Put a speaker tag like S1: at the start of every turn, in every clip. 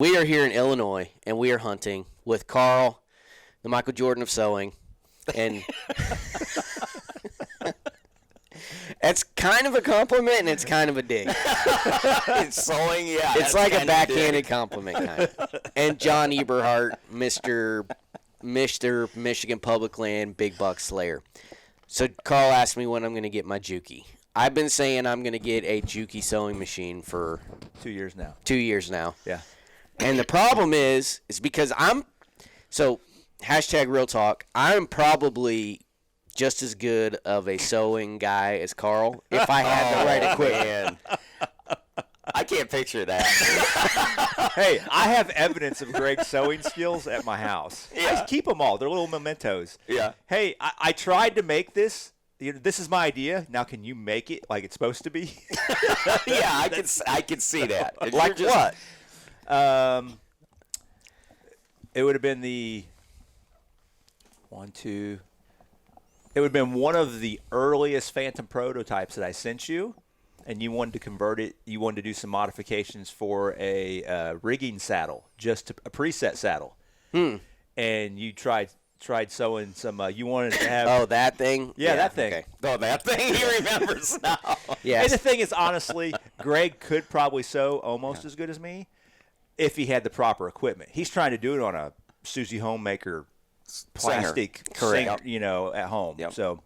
S1: We are here in Illinois, and we are hunting with Carl, the Michael Jordan of sewing, and it's kind of a compliment and it's kind of a dig.
S2: It's sewing, yeah.
S1: It's like a backhanded compliment, kind of. And John Eberhart, Mr. Michigan Public Land Big Buck Slayer. So Carl asked me when I'm going to get my Juki. I've been saying I'm going to get a Juki sewing machine for
S3: 2 years now.
S1: 2 years now.
S3: Yeah.
S1: And the problem is because hashtag real talk, I'm probably just as good of a sewing guy as Carl if I had the right equipment.
S2: I can't picture that.
S3: Hey, I have evidence of Greg's sewing skills at my house.
S2: Yeah.
S3: I keep them all. They're little mementos.
S2: Yeah.
S3: Hey, I tried to make this. This is my idea. Now, can you make it like it's supposed to be?
S2: Yeah, I can see that. If
S1: Like
S2: you're just-
S1: what?
S3: It would have been the 1, 2. It would have been one of the earliest Phantom prototypes that I sent you, and you wanted to convert it. You wanted to do some modifications for a rigging saddle, just a preset saddle. And you tried sewing some. You wanted to have.
S1: Oh, that thing?
S3: Yeah, that thing.
S1: Okay.
S2: Oh, that thing he remembers now.
S1: Yes.
S3: And the thing is, honestly, Greg could probably sew almost as good as me if he had the proper equipment. He's trying to do it on a Susie Homemaker plastic
S2: Correct.
S3: singer, at home.
S2: Yep.
S3: So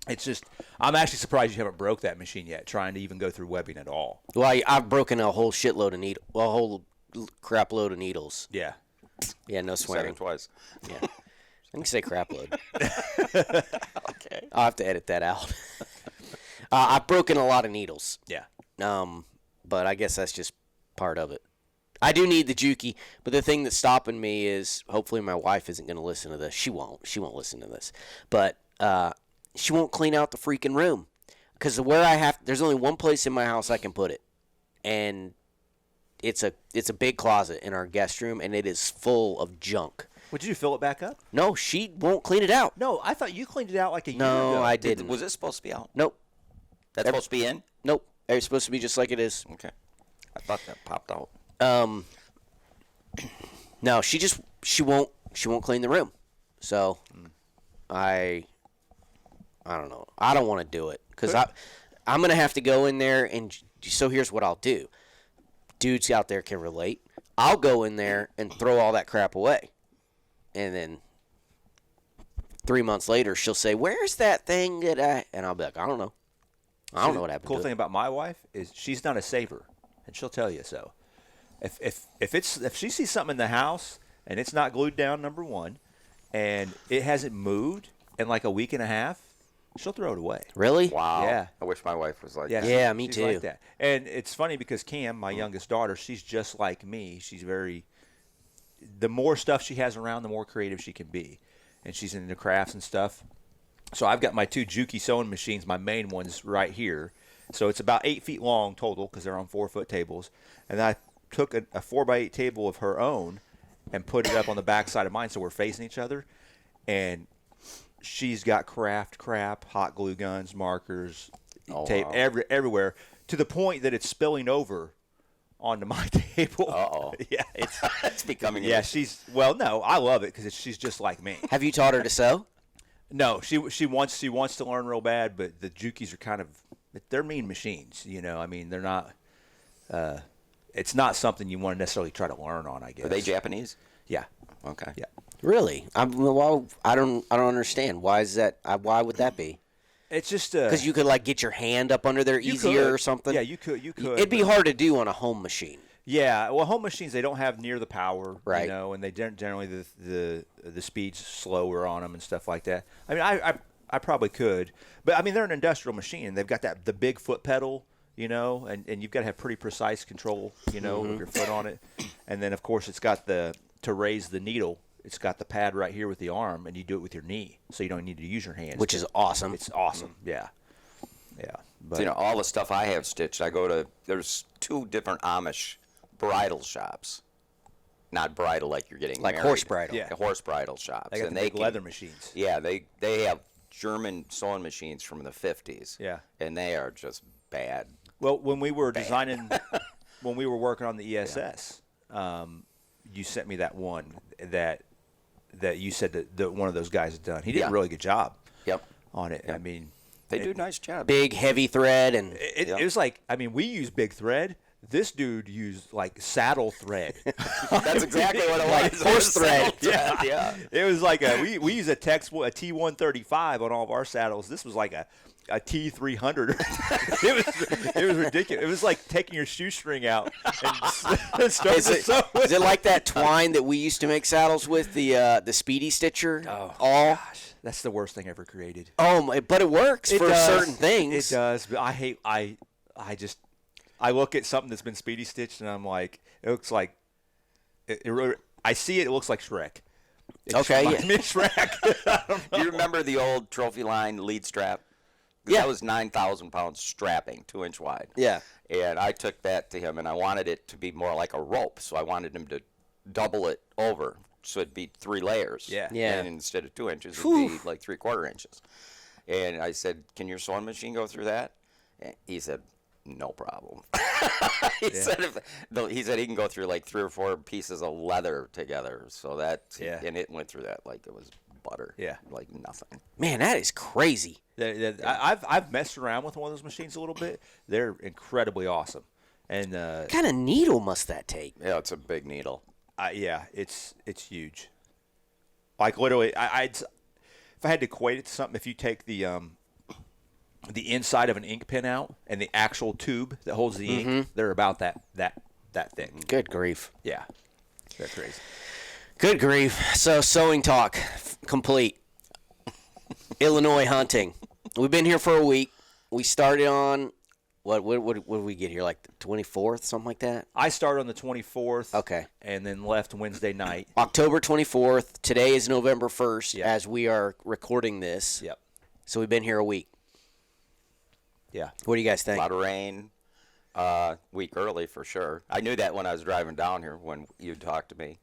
S3: it's just, I'm actually surprised you haven't broke that machine yet, trying to even go through webbing at all.
S1: Well, I've broken a whole shitload of needles. Well, a whole crap load of needles.
S3: Yeah.
S1: Yeah, no
S2: Said
S1: swearing.
S2: it twice.
S1: Yeah. I can say crap load.
S2: Okay.
S1: I'll have to edit that out. I've broken a lot of needles.
S3: Yeah.
S1: But I guess that's just part of it. I do need the Juki, but the thing that's stopping me is hopefully my wife isn't going to listen to this. She won't. She won't listen to this. But she won't clean out the freaking room because there's only one place in my house I can put it, and it's a big closet in our guest room, and it is full of junk.
S3: Would you fill it back up?
S1: No, she won't clean it out.
S3: No, I thought you cleaned it out like a year
S1: No,
S3: ago.
S1: I didn't.
S2: Was it supposed to be out?
S1: Nope.
S2: That's supposed to be in?
S1: Nope. It's supposed to be just like it is.
S2: Okay. I thought that popped out.
S1: No, she won't clean the room. So I don't know. I don't want to do it because I'm gonna have to go in there and so here's what I'll do. Dudes out there can relate. I'll go in there and throw all that crap away, and then 3 months later she'll say, "Where's that thing that I?" And I'll be like, "I don't know. I don't know what happened."
S3: Cool
S1: to
S3: thing
S1: it.
S3: about my wife is she's not a saver, and she'll tell you so. If she sees something in the house and it's not glued down, number one, and it hasn't moved in like a week and a half, she'll throw it away.
S1: Really?
S2: Wow.
S3: Yeah.
S2: I wish my wife was like
S3: Yeah,
S2: that.
S1: Yeah, me
S3: she's
S1: too.
S3: like that. And it's funny because Cam, my youngest daughter, she's just like me. She's the more stuff she has around, the more creative she can be. And she's into crafts and stuff. So I've got my 2 Juki sewing machines. My main one's right here. So it's about 8 feet long total because they're on 4-foot tables. And I took a 4x8 table of her own and put it up on the back side of mine so we're facing each other. And she's got craft crap, hot glue guns, markers, tape,
S2: wow.
S3: everywhere, to the point that it's spilling over onto my table.
S2: Uh-oh.
S3: Yeah,
S2: It's becoming
S3: yeah. No, I love it because she's just like me.
S1: Have you taught her to sew?
S3: No, she wants to learn real bad, but the Jukis are they're mean machines. I mean, they're not. It's not something you want to necessarily try to learn on, I guess.
S2: Are they Japanese?
S3: Yeah.
S2: Okay.
S3: Yeah.
S1: Really? I don't understand. Why is that? Why would that be?
S3: It's just
S1: Because you could get your hand up under there easier or something.
S3: Yeah, you could.
S1: It'd be hard to do on a home machine.
S3: Yeah, well, home machines, they don't have near the power,
S1: Right.
S3: And they generally the speed's slower on them and stuff like that. I mean, I probably could, but I mean, they're an industrial machine, and they've got the big foot pedal, and you've got to have pretty precise control, with your foot on it, and then of course it's got to raise the needle. It's got the pad right here with the arm, and you do it with your knee, so you don't need to use your hands.
S1: Which is awesome.
S3: It's awesome, yeah. But
S2: So, all the stuff I have stitched, there's 2 different Amish bridal shops. Not bridal like you're getting
S1: Like
S2: married.
S1: horse bridal.
S3: Yeah.
S2: The horse bridal shops.
S3: they got
S2: and
S3: the big
S2: can-
S3: leather machines.
S2: Yeah, they have German sewing machines from the 50s.
S3: Yeah.
S2: And they are just bad.
S3: Well, when we were designing, when we were working on the ESS, you sent me that one that you said that one of those guys had done. He did
S2: Yeah.
S3: a really good job.
S2: Yep.
S3: On it. I mean,
S2: They do a nice job.
S1: Big heavy thread and
S3: it was like, I mean, we use big thread. This dude used like saddle thread.
S2: That's exactly what it was.
S1: Like horse thread.
S2: Yeah.
S3: It was like we use a T135 on all of our saddles. This was like a T300. it was ridiculous. It was like taking your shoestring out and starting
S1: is it like that twine that we used to make saddles with, the Speedy Stitcher?
S3: Gosh, that's the worst thing ever created.
S1: But it works for certain things.
S3: It does, but I look at something that's been Speedy stitched and I'm like, it looks like I see it. It looks like Shrek. It just
S1: Okay,
S3: reminds me of Shrek.
S2: Do you remember the old trophy line lead strap?
S1: Yeah.
S2: That was 9,000 pounds strapping, 2-inch wide.
S1: Yeah.
S2: And I took that to him, and I wanted it to be more like a rope, so I wanted him to double it over, so it'd be 3 layers.
S3: Yeah.
S1: Yeah.
S2: And instead of 2 inches, it'd be like 3/4 inches. And I said, "Can your sewing machine go through that?" And he said, "No problem." he said he can go through like 3 or 4 pieces of leather together. So and it went through that like it was butter.
S3: Yeah.
S2: Like nothing.
S1: Man, that is crazy.
S3: I've messed around with one of those machines a little bit. They're incredibly awesome. And
S1: What kind of needle must that take?
S2: Yeah, it's a big needle.
S3: yeah, it's huge. Like literally, if I had to equate it to something, if you take the inside of an ink pen out and the actual tube that holds the ink, they're about that thick.
S1: Good grief.
S3: Yeah, they're crazy.
S1: Good grief. So sewing talk complete. Illinois hunting. We've been here for a week. We started on what did we get here, like the 24th, something like that?
S3: I started on the 24th.
S1: Okay.
S3: And then left Wednesday night.
S1: October 24th. Today is November 1st
S3: Yep.
S1: as we are recording this.
S3: Yep.
S1: So we've been here a week.
S3: Yeah.
S1: What do you guys
S2: A
S1: think?
S2: lot of rain. Week early for sure. I knew that when I was driving down here when you talked to me.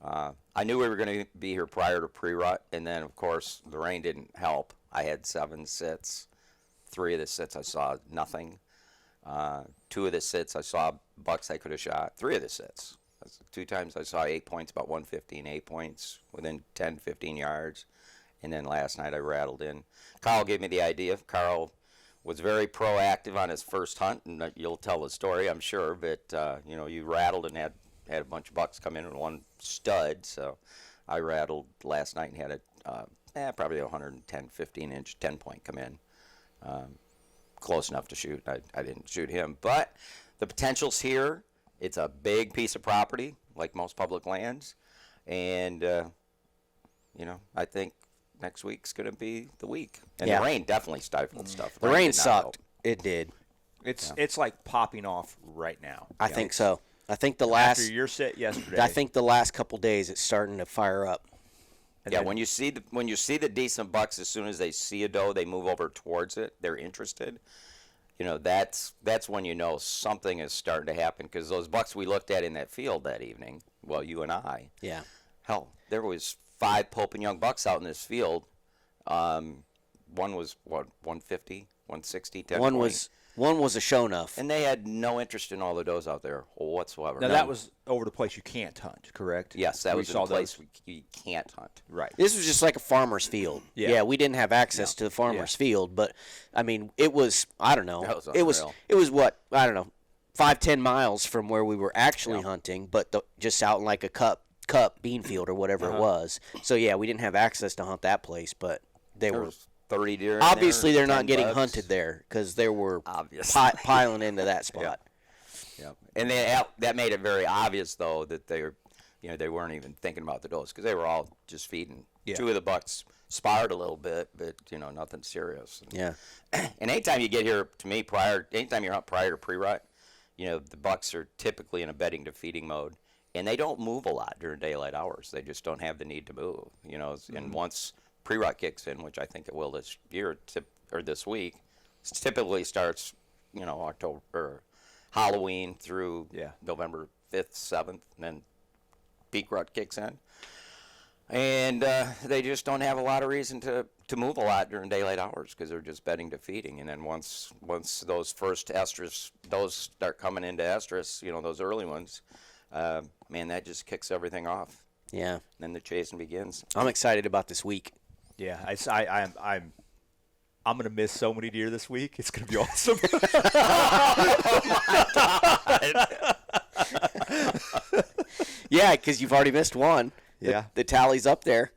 S2: I knew we were going to be here prior to pre-rut, and then, of course, the rain didn't help. I had 7 sits. 3 of the sits I saw nothing. 2 of the sits I saw bucks I could have shot. 3 of the sits. 2 times I saw 8 points, about 115, 8 points within 10, 15 yards. And then last night I rattled in. Carl gave me the idea. Carl was very proactive on his first hunt, and you'll tell the story, I'm sure. But, you rattled and had a bunch of bucks come in and 1 stud. So I rattled last night and had probably a 110, 15-inch 10-point come in. Close enough to shoot. I didn't shoot him. But the potential's here. It's a big piece of property, like most public lands. And, I think next week's going to be the week. And
S1: Yeah.
S2: the rain definitely stifled stuff.
S1: The rain
S2: did not
S1: sucked.
S2: help.
S1: It did.
S3: It's like popping off right now.
S1: I think so. I think the
S3: After
S1: last
S3: your set yesterday.
S1: I think the last couple days it's starting to fire up.
S3: and
S2: Yeah,
S3: then-
S2: when you see the decent bucks, as soon as they see a doe, they move over towards it. They're interested. That's when you know something is starting to happen, because those bucks we looked at in that field that evening, well, you and I,
S1: Yeah.
S2: hell, there was 5 Pope and Young bucks out in this field. One was 150, 160, 10
S1: One was a show enough.
S2: and they had no interest in all the does out there whatsoever.
S3: Now, that was over the place you can't hunt, correct?
S2: yes, that
S3: We
S2: was in
S3: saw
S2: a place
S3: those.
S2: you can't hunt.
S3: Right.
S1: This was just like a farmer's field.
S3: Yeah.
S1: We didn't have access to the farmer's field, but I mean, it was, I don't know.
S2: That was
S1: it was
S2: unreal.
S1: it was what, I don't know, 5-10 miles from where we were actually hunting, but just out in like a cup bean field or whatever it was. So yeah, we didn't have access to hunt that place, but they
S2: There
S1: were
S2: was 30 deer in
S1: obviously
S2: there,
S1: they're not
S2: 10
S1: getting
S2: bucks.
S1: hunted there because they were
S2: Obviously.
S1: piling into that spot.
S2: Yep. And that made it very obvious, though, that they were, they weren't even thinking about the does, because they were all just feeding.
S3: Yeah.
S2: 2 of the bucks sparred a little bit, but nothing serious.
S1: Yeah.
S2: And anytime you get here, to me, anytime you're out prior to pre-rut, the bucks are typically in a bedding to feeding mode, and they don't move a lot during daylight hours. They just don't have the need to move. And once pre-rut kicks in, which I think it will this year or this week, it typically starts, October or Halloween through November 5th, 7th, and then peak rut kicks in. And they just don't have a lot of reason to move a lot during daylight hours, because they're just bedding to feeding. And then once those first estrus, those start coming into estrus, those early ones, man, that just kicks everything off.
S1: Yeah.
S2: Then the chasing begins.
S1: I'm excited about this week.
S3: Yeah, I'm gonna miss so many deer this week. It's gonna be awesome.
S1: Yeah, because you've already missed one.
S3: Yeah.
S1: The tally's up there.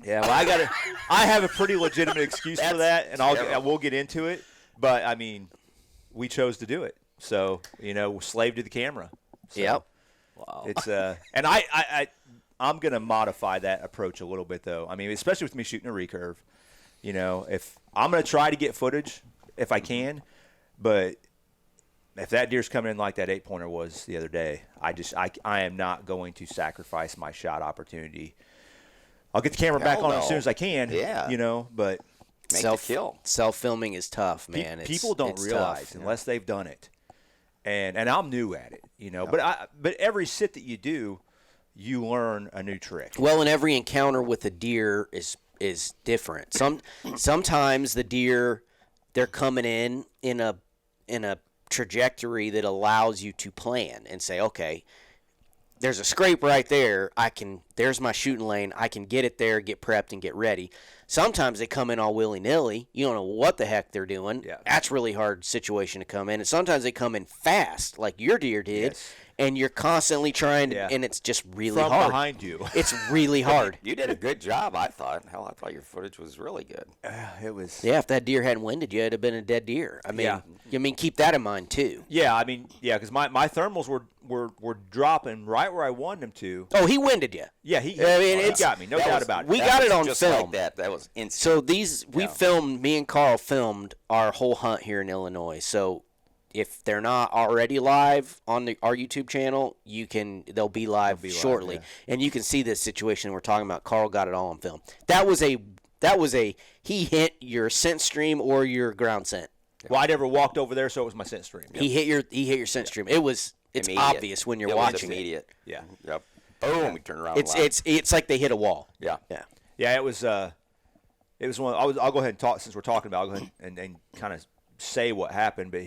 S3: Yeah, well, I have a pretty legitimate excuse for that, and we'll get into it. But I mean, we chose to do it, so we're slave to the camera. So
S1: Yep. Wow.
S3: It's and I'm gonna modify that approach a little bit though. I mean, especially with me shooting a recurve. If I'm gonna try to get footage if I can, but if that deer's coming in like that 8-pointer was the other day, I am not going to sacrifice my shot opportunity. I'll get the camera back on as soon as I can.
S2: Yeah.
S3: But
S2: Make the kill.
S1: Self-filming is tough, man.
S3: People don't
S1: it's
S3: realize
S1: tough.
S3: unless they've done it. And I'm new at it, But every sit that you do, you learn a new trick.
S1: Well, and every encounter with a deer is different. Sometimes the deer, they're coming in a trajectory that allows you to plan and say, okay, there's a scrape right there. There's my shooting lane. I can get it there, get prepped, and get ready. Sometimes they come in all willy-nilly. You don't know what the heck they're doing.
S3: Yeah.
S1: That's a really hard situation to come in. And sometimes they come in fast, like your deer did,
S3: Yes.
S1: and you're constantly trying, and it's just really
S3: From
S1: hard.
S3: behind you.
S1: It's really hard.
S2: You did a good job, I thought. Hell, I thought your footage was really good.
S3: It was.
S1: Yeah, if that deer hadn't winded you, it'd have been a dead deer. Keep that in mind too.
S3: Yeah, because my thermals were dropping right where I wanted them to.
S1: Oh, he winded you.
S3: Yeah, he
S1: it's-
S3: got me, no
S2: That
S3: doubt
S2: was-
S3: about it.
S1: We
S2: That
S1: got
S2: was
S1: it on
S2: just
S1: film.
S2: Like that. That was instant.
S1: So me and Carl filmed our whole hunt here in Illinois. So if they're not already live on our YouTube channel, they'll be live shortly, and you can see this situation we're talking about. Carl got it all on film. That was he hit your scent stream or your ground scent.
S3: Well, I never walked over there, so it was my scent stream.
S1: He hit your scent stream. It's
S2: Immediate.
S1: obvious when you're
S2: It was
S1: watching
S2: immediate.
S3: Yeah.
S2: Yep. Boom. We turn around.
S1: It's like they hit a wall.
S2: Yeah.
S1: Yeah.
S3: Yeah, it was one. I'll go ahead and talk since we're talking about. I'll go ahead and kind of say what happened. But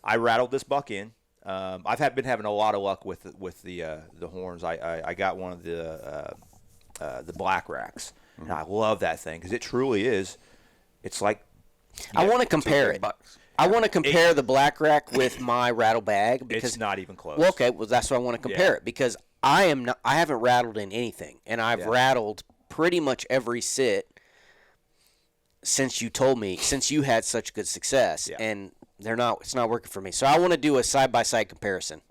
S3: I rattled this buck in. I've been having a lot of luck with the horns. I got one of the black racks, and I love that thing because it truly is. It's like
S1: I want to compare it.
S2: $2
S1: I want to compare the black rack with my rattle bag because
S3: it's not even close.
S1: Well, okay, that's why I want to compare it because I haven't rattled in anything, and I've rattled pretty much every sit since you had such good success, and it's not working for me. So I want to do a side-by-side comparison.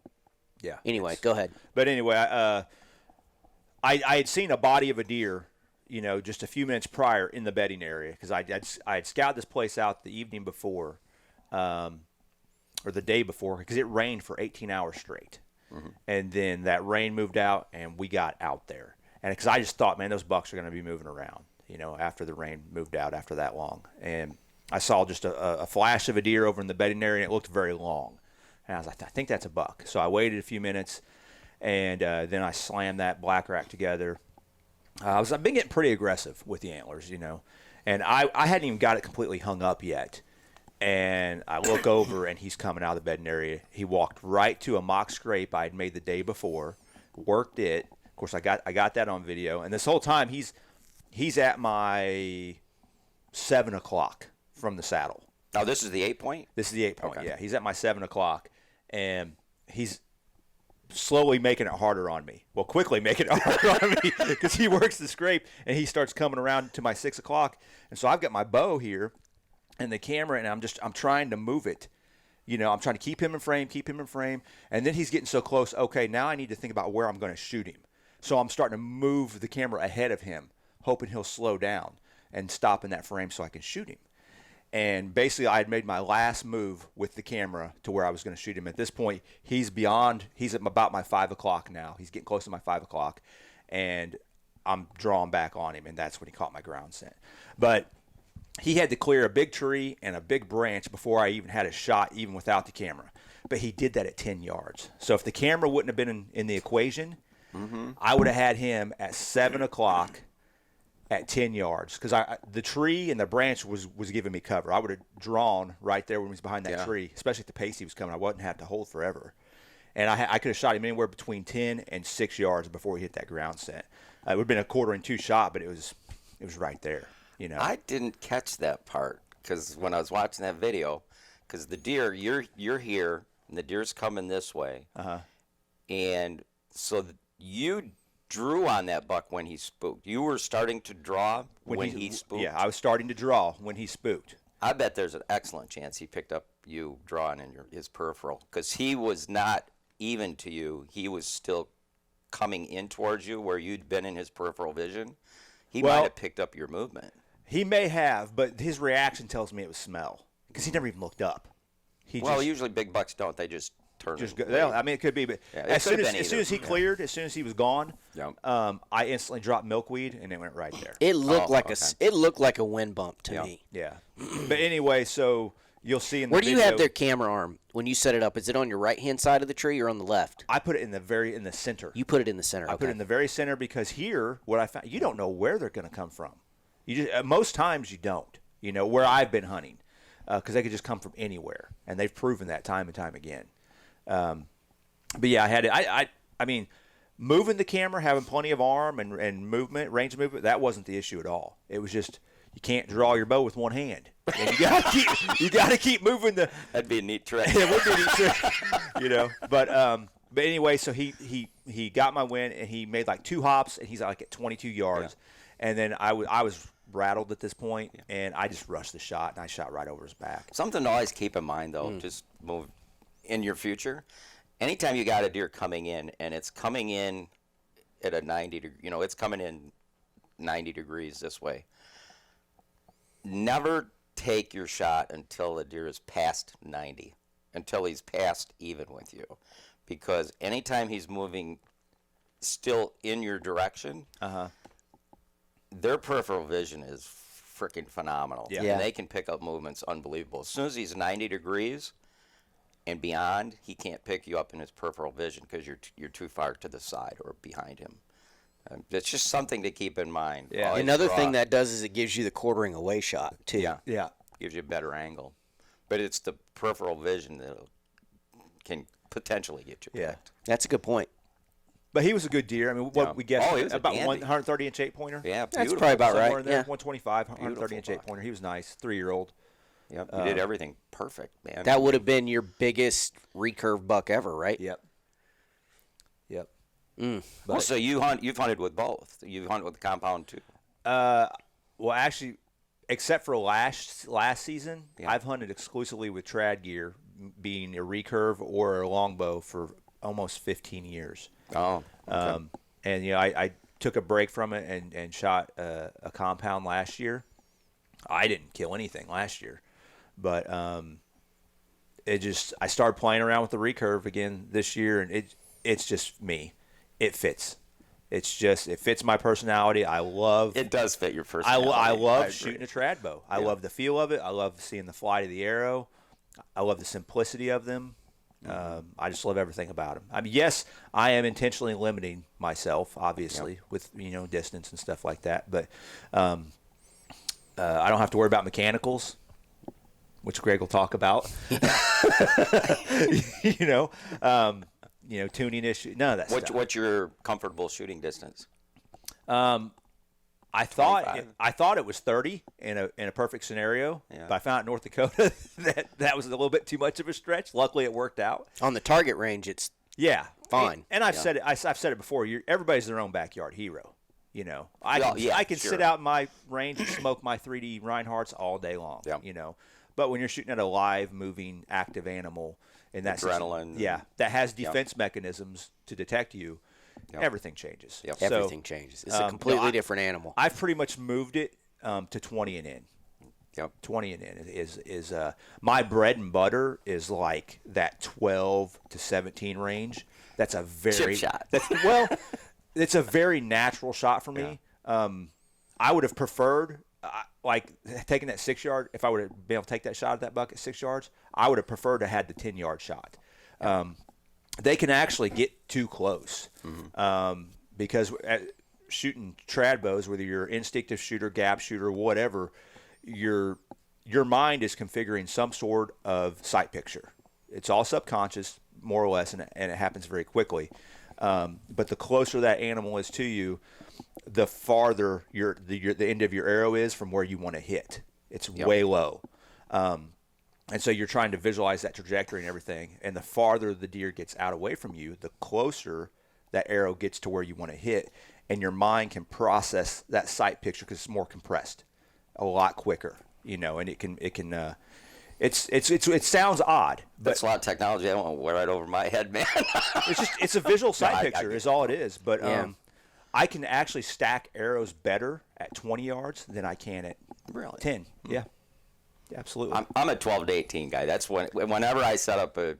S3: Yeah.
S1: Anyway, go ahead.
S3: But anyway, I had seen a body of a deer, just a few minutes prior in the bedding area because I had scouted this place out the evening before, or the day before because it rained for 18 hours straight. Mm-hmm. And then that rain moved out, and we got out there. And because I just thought, man, those bucks are going to be moving around, after the rain moved out after that long. And I saw just a flash of a deer over in the bedding area, and it looked very long. And I was like, I think that's a buck. So I waited a few minutes, and then I slammed that black rack together. I've been getting pretty aggressive with the antlers, and I hadn't even got it completely hung up yet. And I look over, and he's coming out of the bedding area. He walked right to a mock scrape I had made the day before, worked it. Of course, I got that on video. And this whole time, he's at my 7 o'clock from the saddle.
S2: Now, this is the 8-point?
S3: This is the 8-point,
S2: Okay.
S3: yeah. He's at my 7 o'clock, and he's slowly making it harder on me. Well, quickly making it harder on me because he works the scrape, and he starts coming around to my 6 o'clock. And so I've got my bow here and the camera, and I'm trying to move it. I'm trying to keep him in frame, and then he's getting so close. Okay, now I need to think about where I'm going to shoot him. So I'm starting to move the camera ahead of him, hoping he'll slow down and stop in that frame so I can shoot him. And basically, I had made my last move with the camera to where I was going to shoot him. At this point, he's at about my 5 o'clock now. He's getting close to my 5 o'clock, and I'm drawing back on him, and that's when he caught my ground scent. But he had to clear a big tree and a big branch before I even had a shot, even without the camera. But he did that at 10 yards. So if the camera wouldn't have been in the equation, I would have had him at 7 o'clock at 10 yards because the tree and the branch was giving me cover. I would have drawn right there when he was behind that tree, especially at the pace he was coming. I wouldn't have to hold forever. and I could have shot him anywhere between 10 and 6 yards before he hit that ground scent. It would have been a 1/4-2 shot, but it was right there.
S2: I didn't catch that part because when I was watching that video, because the deer, you're here and the deer's coming this way, and so you drew on that buck when he spooked. You were starting to draw when he spooked.
S3: Yeah, I was starting to draw when he spooked.
S2: I bet there's an excellent chance he picked up you drawing in his peripheral because he was not even to you. He was still coming in towards you where you'd been in his peripheral vision. He might have picked up your movement.
S3: He may have, but his reaction tells me it was smell because he never even looked up.
S2: Usually big bucks don't. They just turn.
S3: I mean, it could be, but as soon as he cleared, as soon as he was gone, I instantly dropped milkweed and it went right there.
S1: It looked like a wind bump to me.
S3: Yeah, but anyway, so you'll see in the
S1: Where do
S3: video,
S1: you have their camera arm when you set it up? Is it on your right hand side of the tree or on the left?
S3: I put it in the center.
S1: You put it in the center.
S3: I put it in the very center because here, what I found, you don't know where they're going to come from. You just most times you don't. Where I've been hunting, because they could just come from anywhere, and they've proven that time and time again. But yeah, I had it. I mean, moving the camera, having plenty of arm and movement, range of movement, that wasn't the issue at all. It was just you can't draw your bow with one hand, and you got to keep moving the.
S2: That'd be a neat trick.
S3: It would be a neat trick, But anyway, so he got my win, and he made like 2 hops, and he's like at 22 yards, and then I was rattled at this point, and I just rushed the shot, and I shot right over his back.
S2: Something to always keep in mind, though, just move in your future. Anytime you got a deer coming in, and it's coming in at a 90 degree, it's coming in 90 degrees this way. Never take your shot until the deer is past 90, until he's past even with you, because anytime he's moving still in your direction, their peripheral vision is freaking phenomenal.
S3: Yeah.
S2: And they can pick up movements unbelievable. As soon as he's 90 degrees and beyond, he can't pick you up in his peripheral vision because you're too far to the side or behind him. It's just something to keep in mind.
S3: Yeah.
S1: Another thing that does is it gives you the quartering away shot too.
S3: Yeah.
S2: Gives you a better angle. But it's the peripheral vision that can potentially get you picked.
S1: That's a good point.
S3: But he was a good deer. I mean, what we guessed
S2: he was
S3: about
S2: dandy.
S3: 130-inch 8-pointer.
S2: Yeah,
S1: That's
S2: beautiful.
S1: probably about
S3: Somewhere
S1: right.
S3: in there,
S1: Yeah.
S3: 125,
S2: Beautiful
S3: 130-inch
S2: buck.
S3: 8-pointer. He was nice, 3-year-old.
S2: Yep, you did everything perfect, man.
S1: That would have been your biggest recurve buck ever, right?
S3: Yep.
S2: Well, so you've hunted with both. You hunt with the compound too.
S3: Well, actually, except for last season, I've hunted exclusively with trad gear, being a recurve or a longbow for almost 15 years.
S2: Oh, okay.
S3: And I took a break from it and shot a compound last year. I didn't kill anything last year, but I started playing around with the recurve again this year, and it's just me. It fits. It fits my personality.
S2: It does fit your personality.
S3: I love shooting a trad bow. I love the feel of it. I love seeing the flight of the arrow. I love the simplicity of them. I just love everything about them. I mean, yes, I am intentionally limiting myself, obviously, with distance and stuff like that. But I don't have to worry about mechanicals, which Greg will talk about. Tuning issue, none of that stuff.
S2: What's your comfortable shooting distance?
S3: I thought it was 30 in a perfect scenario, but I found in North Dakota that was a little bit too much of a stretch. Luckily, it worked out.
S1: On the target range, it's fine.
S3: And I've said it. I've said it before. Everybody's their own backyard hero. I can sit out in my range and smoke my 3D Reinhardts all day long.
S2: Yeah.
S3: But when you're shooting at a live, moving, active animal, and that's
S2: adrenaline,
S3: that has defense mechanisms to detect you. Everything changes.
S2: Yep.
S1: Everything changes. It's a completely different animal.
S3: I've pretty much moved it to 20 and in.
S2: Yep.
S3: 20 and in is my bread and butter is like that 12 to 17 range. That's a very
S2: chip shot.
S3: It's a very natural shot for me. I would have preferred taking that 6 yard. If I would have been able to take that shot at that buck at 6 yards, I would have preferred to have the 10-yard shot. They can actually get too close because shooting trad bows, whether you're instinctive shooter, gap shooter, whatever, your mind is configuring some sort of sight picture. It's all subconscious. more or less, and it happens very quickly. But the closer that animal is to you, the farther the end of your arrow is from where you want to hit. It's way low. And so you're trying to visualize that trajectory and everything. And the farther the deer gets out away from you, the closer that arrow gets to where you want to hit. And your mind can process that sight picture because it's more compressed, a lot quicker, and it sounds odd, but
S2: That's a lot of technology. I don't want to wear right over my head, man.
S3: it's a visual sight
S2: I
S3: picture
S2: get
S3: is all it is. But
S1: Yeah.
S3: I can actually stack arrows better at 20 yards than I can at
S2: Really?
S3: 10. Yeah, absolutely.
S2: I'm a 12 to 18 guy. That's whenever I set up a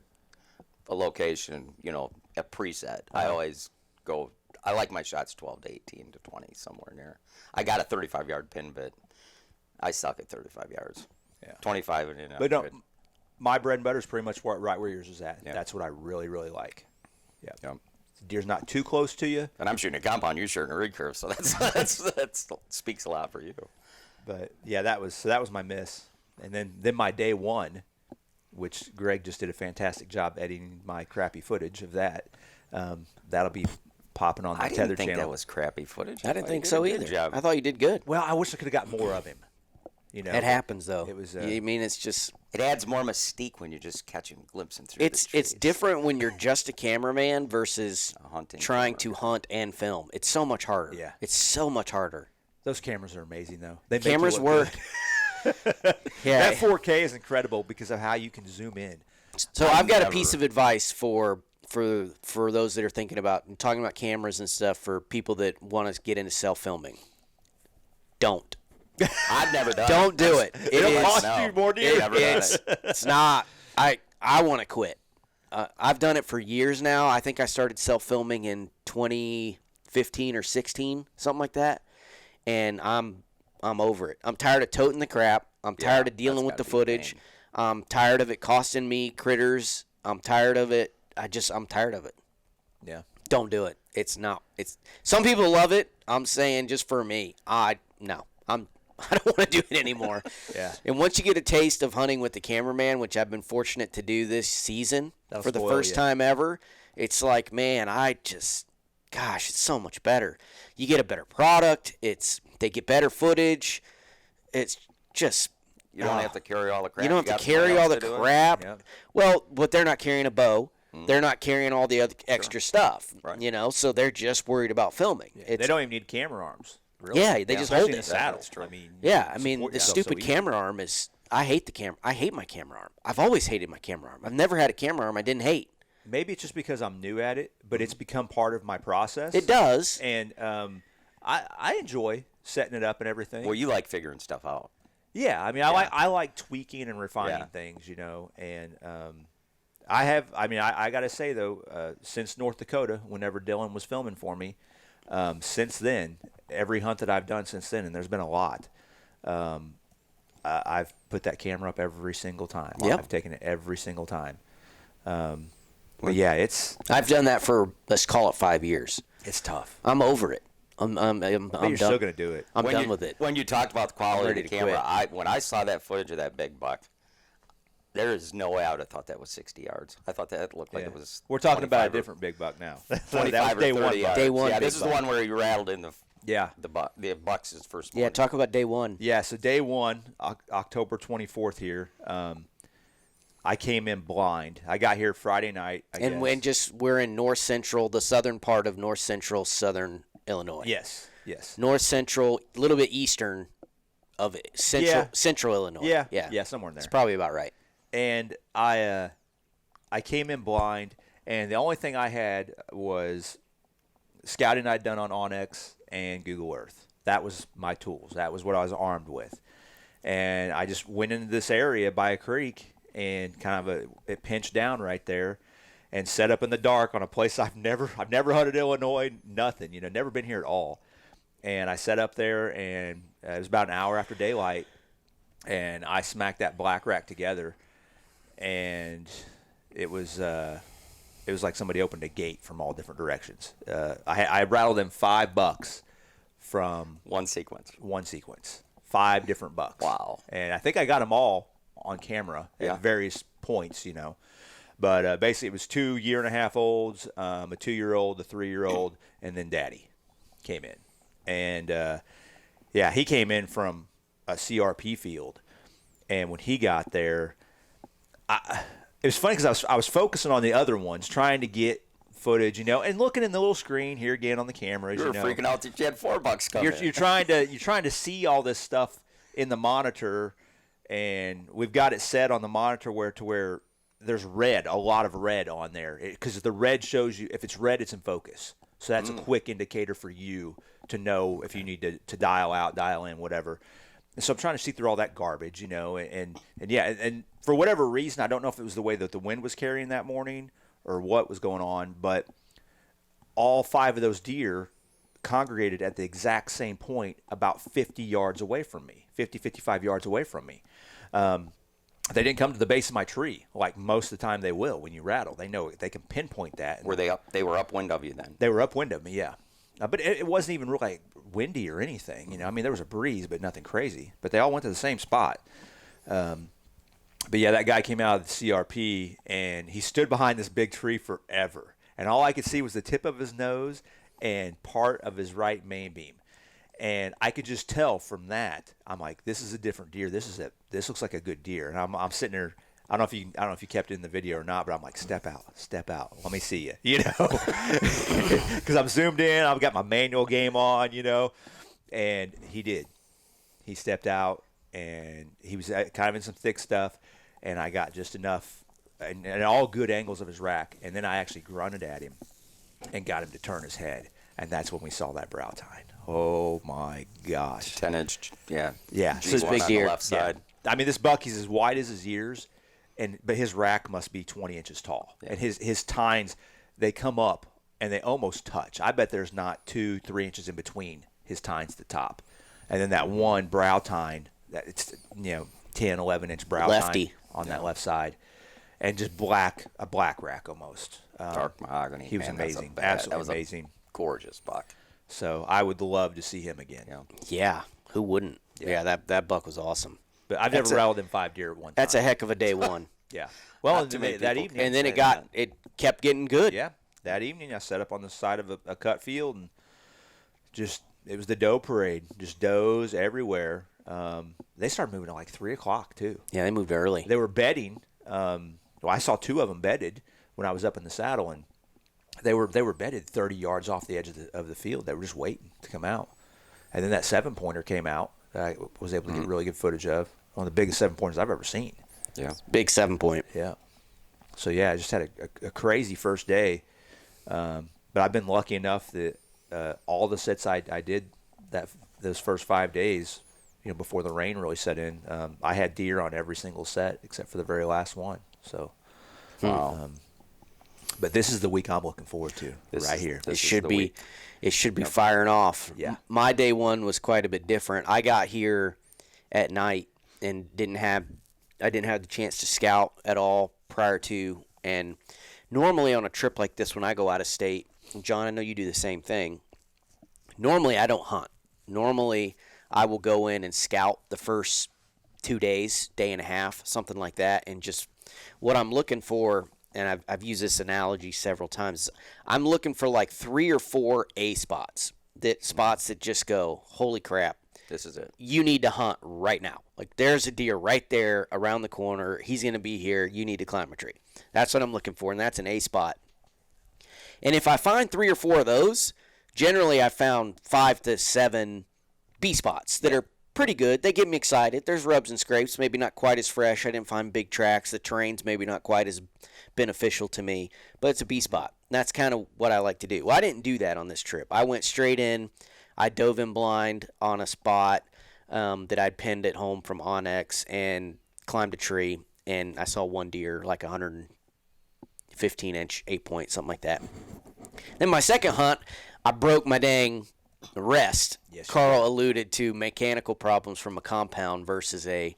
S2: location, a preset, I always go. I like my shots 12 to 18 to 20, somewhere near. I got a 35-yard pin, but I suck at 35 yards.
S3: Yeah.
S2: 25 and
S3: But no,
S2: good.
S3: my bread and butter is pretty much right where yours is at.
S2: Yeah.
S3: That's what I really, really like. Yeah.
S2: Yeah.
S3: Deer's not too close to you,
S2: And I'm shooting a compound, you're shooting a recurve, so that speaks a lot for you.
S3: but yeah, that was my miss. And then my day one, which Greg just did a fantastic job editing my crappy footage of that. That'll be popping on the
S2: I didn't
S3: Tethrd
S2: think
S3: channel.
S2: that was crappy footage.
S1: I didn't
S2: thought you
S1: think
S2: did
S1: so
S2: a good
S1: either.
S2: job.
S1: I thought you did good.
S3: Well, I wish I could have got more of him.
S1: It happens though.
S3: It was,
S1: I mean, it's just
S2: It adds more mystique when you're just catching, glimpsing through
S1: it's
S2: the trees.
S1: different when you're just a cameraman versus
S2: A hunting
S1: trying
S2: camera.
S1: to hunt and film. It's so much harder.
S3: Yeah.
S1: It's so much harder.
S3: Those cameras are amazing, though. They make you
S1: Cameras
S3: look
S1: work.
S3: good.
S1: Yeah.
S3: That 4K is incredible because of how you can zoom in.
S1: So I've got a
S2: never-
S1: piece of advice for those that are thinking about and talking about cameras and stuff for people that want to get into self-filming. Don't.
S2: I've never done
S1: Don't do it. It
S3: It'll
S1: is-
S3: cost
S2: no.
S3: you more deer.
S2: Never done
S1: it's,
S2: it.
S1: it's not. I want to quit. I've done it for years now. I think I started self-filming in 2015 or 16, something like that. And I'm over it. I'm tired of toting the crap. I'm tired of dealing with the
S2: that's gotta be a
S1: footage.
S2: pain.
S1: I'm tired of it costing me critters. I'm tired of it. I'm tired of it.
S3: Yeah.
S1: Don't do it. It's not. It's some people love it. I'm saying just for me, no. I don't want to do it anymore.
S3: Yeah.
S1: And once you get a taste of hunting with the cameraman, which I've been fortunate to do this season
S3: That'll
S1: for the
S3: spoil
S1: first
S3: you.
S1: time ever, it's like, man, gosh, it's so much better. You get a better product. They get better footage. It's just
S2: You don't have to carry all the crap.
S1: you don't have
S2: got
S1: to carry
S2: someone
S1: all
S2: else
S1: the
S2: to do it?
S1: crap.
S3: Yep.
S1: Well, but they're not carrying a bow. They're not carrying all the other extra stuff.
S2: Right.
S1: So they're just worried about filming.
S3: They don't even need camera arms. Really.
S1: Yeah, they just
S3: Especially
S1: hold
S3: in
S1: it.
S3: the saddle.
S2: That's true.
S3: I mean,
S1: Yeah, I
S3: you
S1: mean
S3: support
S1: the
S3: yourself
S1: stupid
S3: so easy.
S1: camera arm is. I hate the camera. I hate my camera arm. I've always hated my camera arm. I've never had a camera arm I didn't hate.
S3: Maybe it's just because I'm new at it, but it's become part of my process.
S1: It does.
S3: And I enjoy setting it up and everything.
S2: Well, you like figuring stuff out.
S3: Yeah, I mean, I like tweaking and refining
S2: Yeah.
S3: things, and I got to say though, since North Dakota, whenever Dylan was filming for me, since then, every hunt that I've done since then, and there's been a lot, I've put that camera up every single time.
S1: Yep.
S3: I've taken it every single time. But yeah, it's
S1: I've done that for let's call it 5 years.
S3: tough.
S1: I'm over it. I'm
S3: But you're
S1: done.
S3: still gonna do it.
S1: I'm
S2: When
S1: done
S2: you-
S1: with it.
S2: When you talked about the quality of
S1: ready
S2: the
S1: to
S2: camera,
S1: quit.
S2: when I saw that footage of that big buck, there is no way I would have thought that was 60 yards. I thought that looked like
S3: Yeah.
S2: it was.
S3: We're talking about a
S2: 25 or-
S3: different big buck now.
S2: 25
S3: that
S2: or
S3: was day
S2: 30
S3: one.
S2: yards.
S3: buck.
S1: Day one
S2: Yeah,
S1: big
S2: this is the
S1: buck.
S2: one where you rattled in
S3: Yeah.
S2: the buck's his first one.
S1: Yeah, talk about day one.
S3: Yeah, so day one, October 24th here, I came in blind. I got here Friday night. I
S1: And
S3: guess.
S1: we're in north central, the southern part of north central southern Illinois.
S3: Yes.
S1: North central, a little bit eastern of it, central Illinois.
S3: Yeah, somewhere in there.
S1: It's probably about right.
S3: And I came in blind, and the only thing I had was scouting I'd done on Onyx and Google Earth. That was my tools. That was what I was armed with. And I just went into this area by a creek and it pinched down right there and set up in the dark on a place I've never hunted Illinois, nothing, never been here at all. And I set up there, and it was about an hour after daylight, and I smacked that black rack together, and it was like somebody opened a gate from all different directions. I rattled in 5 bucks from
S2: One sequence.
S3: one sequence, 5 different bucks.
S2: Wow.
S3: And I think I got them all on camera
S2: Yeah.
S3: at various points, But basically, it was 2 1.5-year-olds, a 2-year-old, a 3-year-old, and then Daddy came in. And, yeah, he came in from a CRP field. And when he got there, it was funny because I was focusing on the other ones, trying to get footage, and looking in the little screen here again on the cameras.
S2: You were freaking out that you had $4 coming.
S3: You're trying to see all this stuff in the monitor, and we've got it set on the monitor where there's red, a lot of red on there, because the red shows you if it's red, it's in focus. So that's a quick indicator for you to know if you need to dial out, dial in, whatever. And so I'm trying to see through all that garbage, and for whatever reason, I don't know if it was the way that the wind was carrying that morning or what was going on, but all 5 of those deer congregated at the exact same point about 50 yards away from me, 55 yards away from me. They didn't come to the base of my tree like most of the time they will when you rattle. They know they can pinpoint that.
S2: Were they up? They were upwind of you then?
S3: They were upwind of me, yeah. But it wasn't even really windy or anything. I mean, there was a breeze, but nothing crazy. But they all went to the same spot. But, yeah, that guy came out of the CRP, and he stood behind this big tree forever. And all I could see was the tip of his nose and part of his right main beam. And I could just tell from that, I'm like, this is a different deer. This looks like a good deer. And I'm sitting there. I don't know if you kept it in the video or not, but I'm like, step out. Let me see you, because I'm zoomed in. I've got my manual game on, and he did. He stepped out, and he was kind of in some thick stuff, and I got just enough and all good angles of his rack. And then I actually grunted at him and got him to turn his head. And that's when we saw that brow tine. Oh, my gosh.
S2: 10-inch, yeah.
S3: Yeah.
S2: So it's
S1: big
S2: on
S1: deer.
S2: the left side.
S3: Yeah. I mean, this buck, he's as wide as his ears, but his rack must be 20 inches tall.
S2: Yeah.
S3: And his tines, they come up, and they almost touch. I bet there's not 2-3 inches in between his tines to the top. And then that one brow tine, that it's 10, 11-inch brow
S1: Lefty.
S3: tine on that left side. And just a black rack almost.
S2: Dark mahogany.
S3: He was
S2: Man, that's
S3: amazing.
S2: that
S3: Absolutely
S2: was
S3: amazing.
S2: A gorgeous buck.
S3: So I would love to see him again.
S2: Yeah.
S1: Yeah, who wouldn't? Yeah, that buck was awesome.
S3: But I've never rattled in 5 deer at one time.
S1: That's a heck of a day one.
S3: Yeah. Well,
S2: Not
S3: and
S2: too many
S3: that
S2: people
S3: evening.
S1: And then
S2: say
S1: it kept getting good.
S3: Yeah. That evening, I set up on the side of a cut field, and it was the doe parade. Just does everywhere. They started moving at like 3 o'clock, too.
S1: Yeah, they moved early.
S3: They were bedding. I saw 2 of them bedded when I was up in the saddle, and they were bedded 30 yards off the edge of the field. They were just waiting to come out. And then that 7-pointer came out that I was able to get really good footage of. One of the biggest 7-pointers I've ever seen.
S2: Yeah.
S1: Big 7-point.
S3: Yeah. So, yeah, I just had a crazy first day. But I've been lucky enough that all the sets I did those first 5 days, before the rain really set in, I had deer on every single set except for the very last one. So, but this is the week I'm looking forward to here.
S1: It should be firing off.
S3: Yeah.
S1: My day one was quite a bit different. I got here at night and didn't have the chance to scout at all prior to. And normally on a trip like this, when I go out of state, John, I know you do the same thing. Normally I don't hunt. Normally I will go in and scout the first 2 days, day and a half, something like that, and just what I'm looking for. And I've used this analogy several times. I'm looking for like 3 or 4 A spots that just go, holy crap,
S2: This is it.
S1: you need to hunt right now. Like there's a deer right there around the corner. He's going to be here. You need to climb a tree. That's what I'm looking for, and that's an A spot. And if I find 3 or 4 of those, generally I found 5 to 7 B spots that are pretty good. They get me excited. There's rubs and scrapes, maybe not quite as fresh. I didn't find big tracks. The terrain's maybe not quite as beneficial to me, but it's a B spot. And that's kind of what I like to do. Well, I didn't do that on this trip. I went straight in. I dove in blind on a spot that I'd pinned at home from Onyx and climbed a tree, and I saw one deer, like 115-inch, 8-point, something like that. Then my second hunt, I broke my dang rest.
S3: Yes,
S1: Carl alluded to mechanical problems from a compound versus a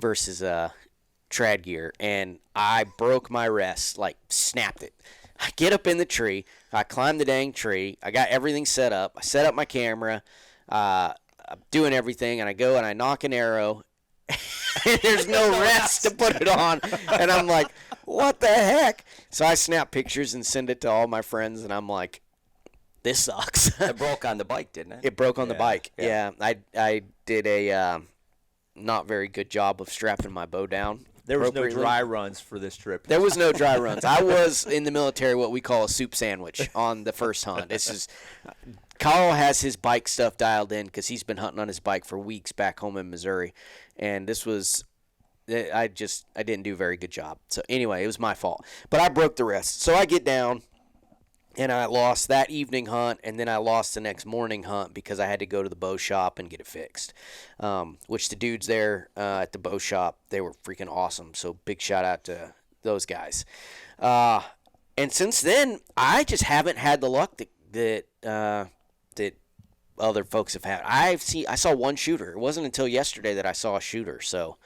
S1: trad gear, and I broke my rest, like snapped it. I get up in the tree, I climb the dang tree, I got everything set up, I set up my camera, I'm doing everything, and I go and I knock an arrow, and there's no rest to put it on. And I'm like, what the heck? So I snap pictures and send it to all my friends, and I'm like, this sucks.
S2: It broke on the bike, didn't it?
S1: It broke on the bike.
S2: yeah.
S1: Yeah, I did a not very good job of strapping my bow down.
S3: There was no
S1: appropriately.
S3: dry runs for this trip.
S1: There was no dry runs. I was in the military what we call a soup sandwich on the first hunt. This is Carl has his bike stuff dialed in because he's been hunting on his bike for weeks back home in Missouri, and this was I didn't do a very good job. So anyway, it was my fault, but I broke the wrist. So I get down. And I lost that evening hunt, and then I lost the next morning hunt because I had to go to the bow shop and get it fixed. Which the dudes there at the bow shop, they were freaking awesome. So big shout out to those guys. And since then, I just haven't had the luck that other folks have had. I saw one shooter. It wasn't until yesterday that I saw a shooter. So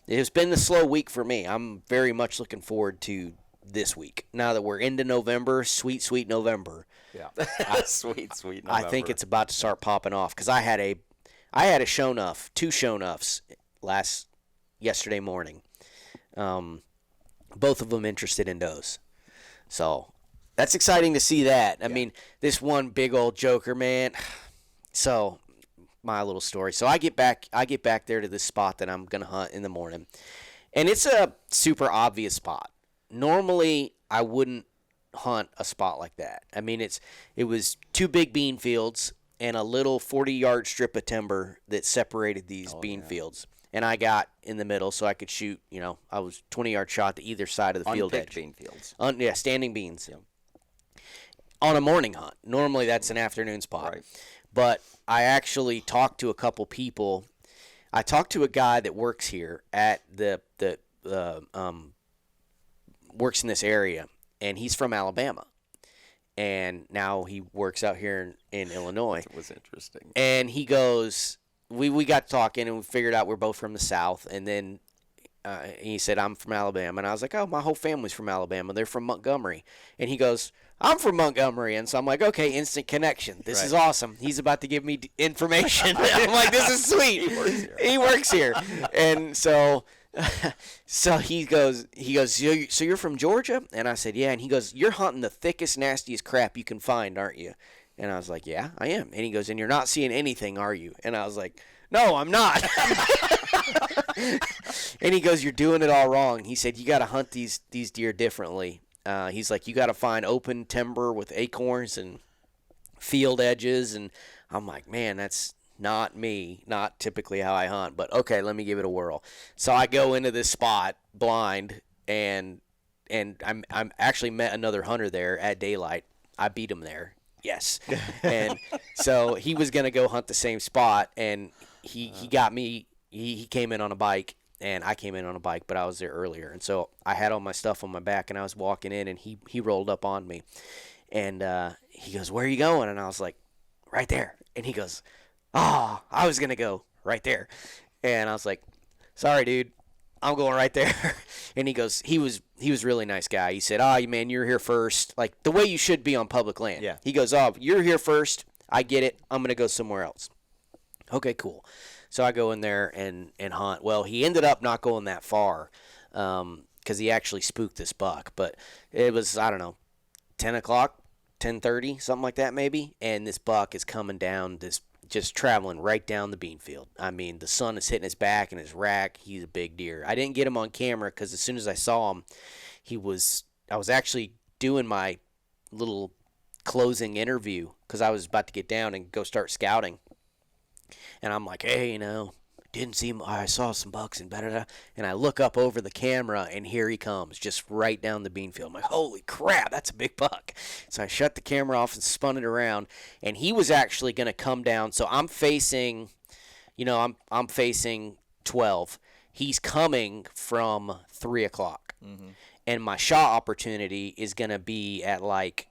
S1: it's been the slow week for me. I'm very much looking forward to this week. Now that we're into November, sweet November.
S2: Yeah. Sweet November.
S1: I think it's about to start popping off because I had a show enough, 2 show enoughs yesterday morning. Both of them interested in does. So that's exciting to see that. I mean, this one big old joker, man. So my little story. So I get back there to this spot that I'm gonna hunt in the morning, and it's a super obvious spot. Normally, I wouldn't hunt a spot like that. I mean, it was 2 big bean fields and a little 40-yard strip of timber that separated these bean fields. And I got in the middle so I could shoot, I was 20-yard shot to either side of the field edge.
S2: Bean fields.
S1: Standing beans. Yeah. On a morning hunt. Normally, that's an afternoon spot.
S2: Right.
S1: But I actually talked to a couple people. I talked to a guy that works here at works in this area, and he's from Alabama, and now he works out here in Illinois.
S2: It was interesting.
S1: And he goes, we got talking, and we figured out we're both from the South, and then he said, I'm from Alabama, and I was like, oh, my whole family's from Alabama. They're from Montgomery. And he goes, I'm from Montgomery. And so I'm like, okay, instant connection. This is awesome. He's about to give me information. I'm like, this is sweet. He works here. And so he goes, so you're from Georgia? And I said, yeah. And he goes, you're hunting the thickest, nastiest crap you can find, aren't you? And I was like, yeah, I am. And he goes, and you're not seeing anything, are you? And I was like, no, I'm not. And he goes, you're doing it all wrong. He said, you got to hunt these deer differently. He's like, you got to find open timber with acorns and field edges. And I'm like, man, that's not me, not typically how I hunt, but okay, let me give it a whirl. So I go into this spot blind, and I'm actually met another hunter there at daylight. I beat him there. Yes. And so he was going to go hunt the same spot, and he got me. He came in on a bike, and I came in on a bike, but I was there earlier. And so I had all my stuff on my back, and I was walking in, and he rolled up on me. And he goes, where are you going? And I was like, right there. And he goes, oh, I was going to go right there. And I was like, sorry, dude, I'm going right there. And he goes, he was a really nice guy. He said, oh, man, you're here first. Like the way you should be on public land.
S3: Yeah.
S1: He goes, oh, you're here first. I get it. I'm going to go somewhere else. Okay, cool. So I go in there and hunt. Well, he ended up not going that far because he actually spooked this buck. But it was, I don't know, 10 o'clock, 10:30, something like that maybe. And this buck is coming down, just traveling right down the bean field. I mean, the sun is hitting his back and his rack. He's a big deer. I didn't get him on camera because as soon as I saw him, I was actually doing my little closing interview because I was about to get down and go start scouting. And I'm like, hey, didn't see him. I saw some bucks and da-da-da. And I look up over the camera, and here he comes, just right down the bean field. I'm like, holy crap, that's a big buck. So I shut the camera off and spun it around, and he was actually going to come down. So I'm facing, I'm facing 12. He's coming from 3 o'clock. Mm-hmm. And my shot opportunity is going to be at like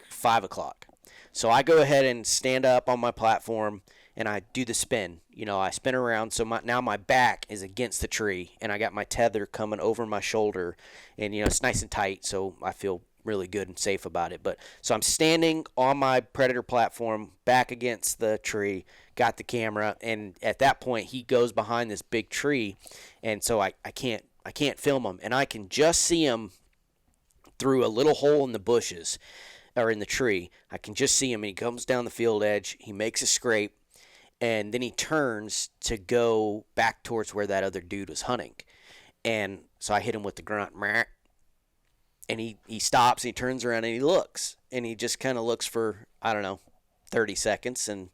S1: 5 o'clock. So I go ahead and stand up on my platform, and I do the spin. I spin around, so now my back is against the tree, and I got my tether coming over my shoulder, and it's nice and tight, so I feel really good and safe about it. But so I'm standing on my Predator platform, back against the tree, got the camera, and at that point he goes behind this big tree, and so I can't film him, and I can just see him through a little hole in the bushes or in the tree. I can just see him, and he comes down the field edge. He makes a scrape, and then he turns to go back towards where that other dude was hunting. And so I hit him with the grunt, "Meh," and he stops, and he turns around, and he looks. And he just kind of looks for, I don't know, 30 seconds, and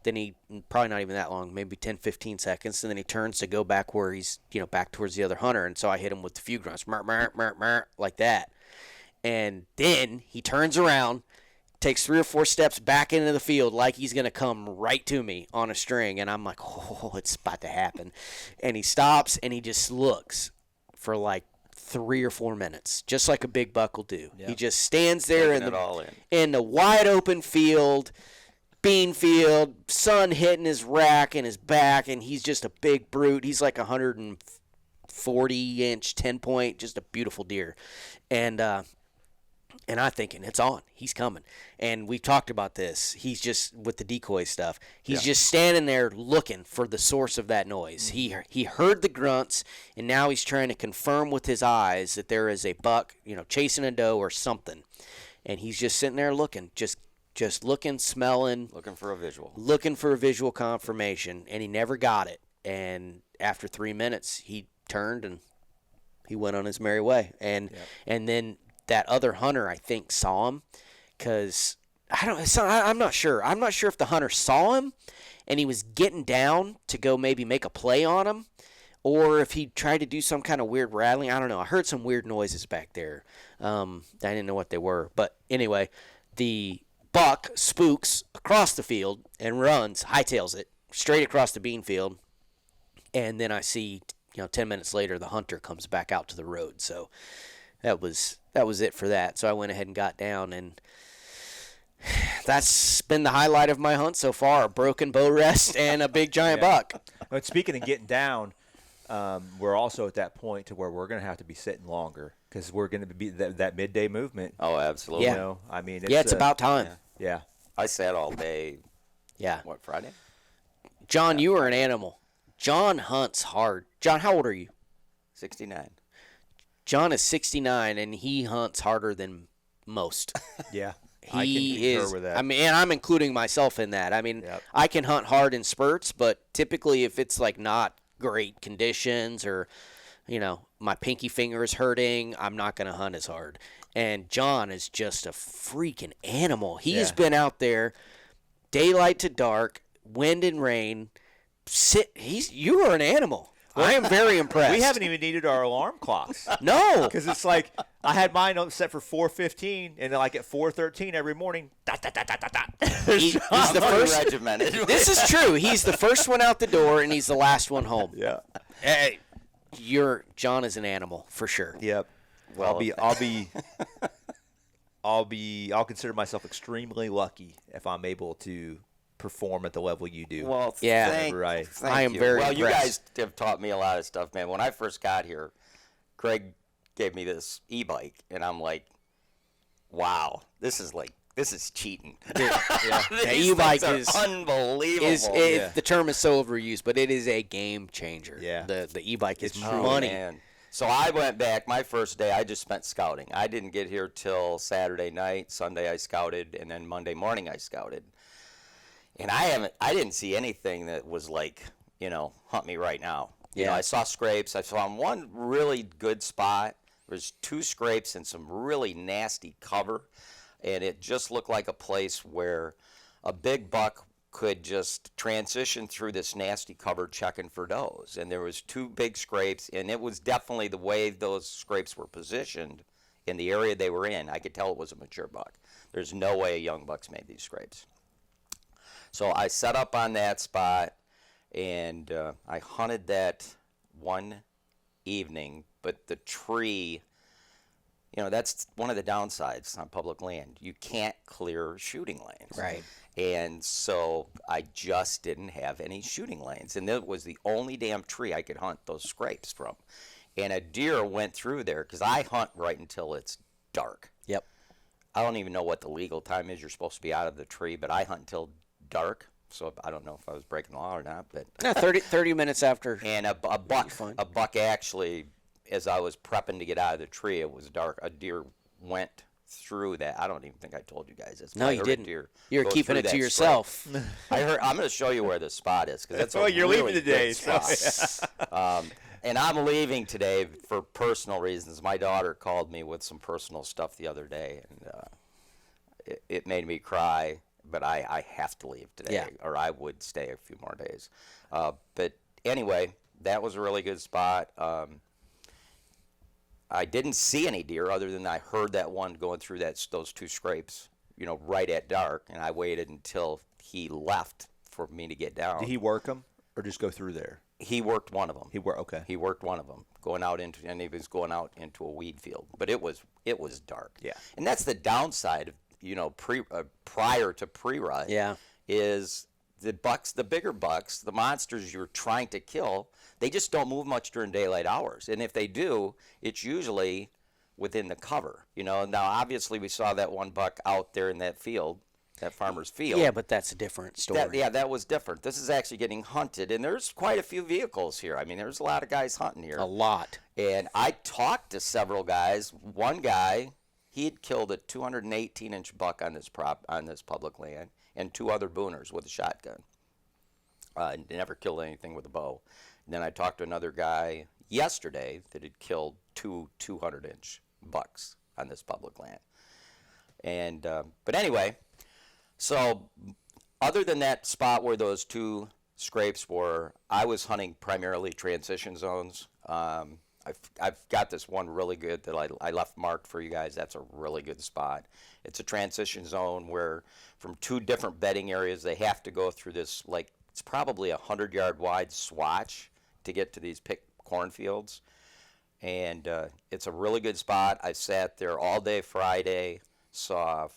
S1: then he, probably not even that long, maybe 10, 15 seconds, and then he turns to go back where he's, back towards the other hunter. And so I hit him with a few grunts, "Meh, meh, meh, meh," like that. And then he turns around, takes 3 or 4 steps back into the field like he's going to come right to me on a string. And I'm like, oh, it's about to happen. And he stops, and he just looks for like 3 or 4 minutes, just like a big buck will do. Yep. He just stands there in the wide open field, bean field, sun hitting his rack and his back, and he's just a big brute. He's like 140-inch, 10-point, just a beautiful deer. And I'm thinking, it's on. He's coming. And we've talked about this. He's just, with the decoy stuff, he's just standing there looking for the source of that noise. He heard the grunts, and now he's trying to confirm with his eyes that there is a buck, chasing a doe or something. And he's just sitting there looking, just looking, smelling.
S2: Looking for a visual.
S1: Looking for a visual confirmation, and he never got it. And after 3 minutes, he turned, and he went on his merry way. And then that other hunter, I think, saw him, because I'm not sure. I'm not sure if the hunter saw him and he was getting down to go maybe make a play on him, or if he tried to do some kind of weird rattling. I don't know. I heard some weird noises back there. I didn't know what they were. But anyway, the buck spooks across the field and runs, hightails it, straight across the bean field. And then I see, 10 minutes later, the hunter comes back out to the road. So that was it for that. So I went ahead and got down, and that's been the highlight of my hunt so far: a broken bow rest and a big giant buck.
S3: But speaking of getting down, we're also at that point to where we're going to have to be sitting longer, because we're going to be that midday movement.
S2: Oh, absolutely.
S1: Yeah.
S3: I mean,
S1: it's about time.
S3: Yeah.
S2: I sat all day.
S1: Yeah.
S2: What, Friday?
S1: John, you are an animal. John hunts hard. John, how old are you?
S2: 69.
S1: John is 69, and he hunts harder than most.
S3: Yeah.
S1: He is.
S3: With that.
S1: I mean, and I'm including myself in that. I mean, I can hunt hard in spurts, but typically if it's like not great conditions, or, my pinky finger is hurting, I'm not going to hunt as hard. And John is just a freaking animal. He has been out there daylight to dark, wind and rain. You are an animal. I am very impressed.
S3: We haven't even needed our alarm clocks.
S1: No.
S3: Because it's like, I had mine set for 4:15, and like at 4:13 every morning,
S1: He's the first.
S2: Regimented.
S1: This is true. He's the first one out the door, and he's the last one home.
S3: Yeah.
S1: Hey, John is an animal for sure.
S3: Yep.
S2: Well,
S3: I'll consider myself extremely lucky if I'm able to perform at the level you do.
S2: Well,
S1: yeah,
S2: thank
S1: I am
S2: you.
S1: very
S2: well.
S1: impressed.
S2: You guys have taught me a lot of stuff, man. When I first got here, Craig gave me this e-bike, and I'm like, wow, this is cheating.
S1: The e-bike is
S2: unbelievable.
S1: The term is so overused, but it is a game changer.
S3: Yeah.
S1: The e-bike is
S2: Oh,
S1: money.
S2: man. So I went back. My first day, I just spent scouting. I didn't get here till Saturday night. Sunday I scouted, and then Monday morning I scouted. And I didn't see anything that was like, hunt me right now. I saw scrapes. I saw one really good spot. There was 2 scrapes and some really nasty cover, and it just looked like a place where a big buck could just transition through this nasty cover checking for does. And there was 2 big scrapes, and it was definitely the way those scrapes were positioned in the area they were in. I could tell it was a mature buck. There's no way a young buck's made these scrapes. So I set up on that spot, and I hunted that one evening, but the tree, that's one of the downsides on public land. You can't clear shooting lanes.
S1: Right.
S2: And so I just didn't have any shooting lanes, and that was the only damn tree I could hunt those scrapes from. And a deer went through there, because I hunt right until it's dark.
S1: Yep.
S2: I don't even know what the legal time is. You're supposed to be out of the tree, but I hunt until dark. So I don't know if I was breaking the law or not. But
S1: Yeah, 30 minutes after.
S2: and a buck actually, as I was prepping to get out of the tree, it was dark. A deer went through that. I don't even think I told you guys this.
S1: No, you didn't. You're keeping it to yourself.
S2: I heard. I'm going to show you where the spot is because that's
S3: Well, you're
S2: really
S3: leaving today,
S2: good spot. And I'm leaving today for personal reasons. My daughter called me with some personal stuff the other day, and it made me cry. But I have to leave today, or I would stay a few more days. But anyway, that was a really good spot. I didn't see any deer other than I heard that one going through those two scrapes, right at dark, and I waited until he left for me to get down.
S3: Did he work them or just go through there?
S2: He worked one of them.
S3: Okay.
S2: He worked one of them, and he was going out into a weed field. But it was dark.
S3: Yeah.
S2: And that's the downside of prior to pre-rut.
S1: Yeah.
S2: Is the bigger bucks, the monsters you're trying to kill, they just don't move much during daylight hours. And if they do, it's usually within the cover. Now obviously we saw that one buck out there in that field, that farmer's field.
S1: Yeah, but that's a different story.
S2: That was different. This is actually getting hunted, and there's quite a few vehicles here. I mean, there's a lot of guys hunting here.
S1: A lot.
S2: And I talked to several guys. One guy, he had killed a 218-inch buck on this public land, and 2 other booners with a shotgun. Never killed anything with a bow. And then I talked to another guy yesterday that had killed 2 200-inch bucks on this public land. And but anyway, so other than that spot where those 2 scrapes were, I was hunting primarily transition zones. I've got this one really good that I left marked for you guys. That's a really good spot. It's a transition zone where from 2 different bedding areas they have to go through this, it's probably a 100-yard wide swatch to get to these picked cornfields. And it's a really good spot. I sat there all day Friday, saw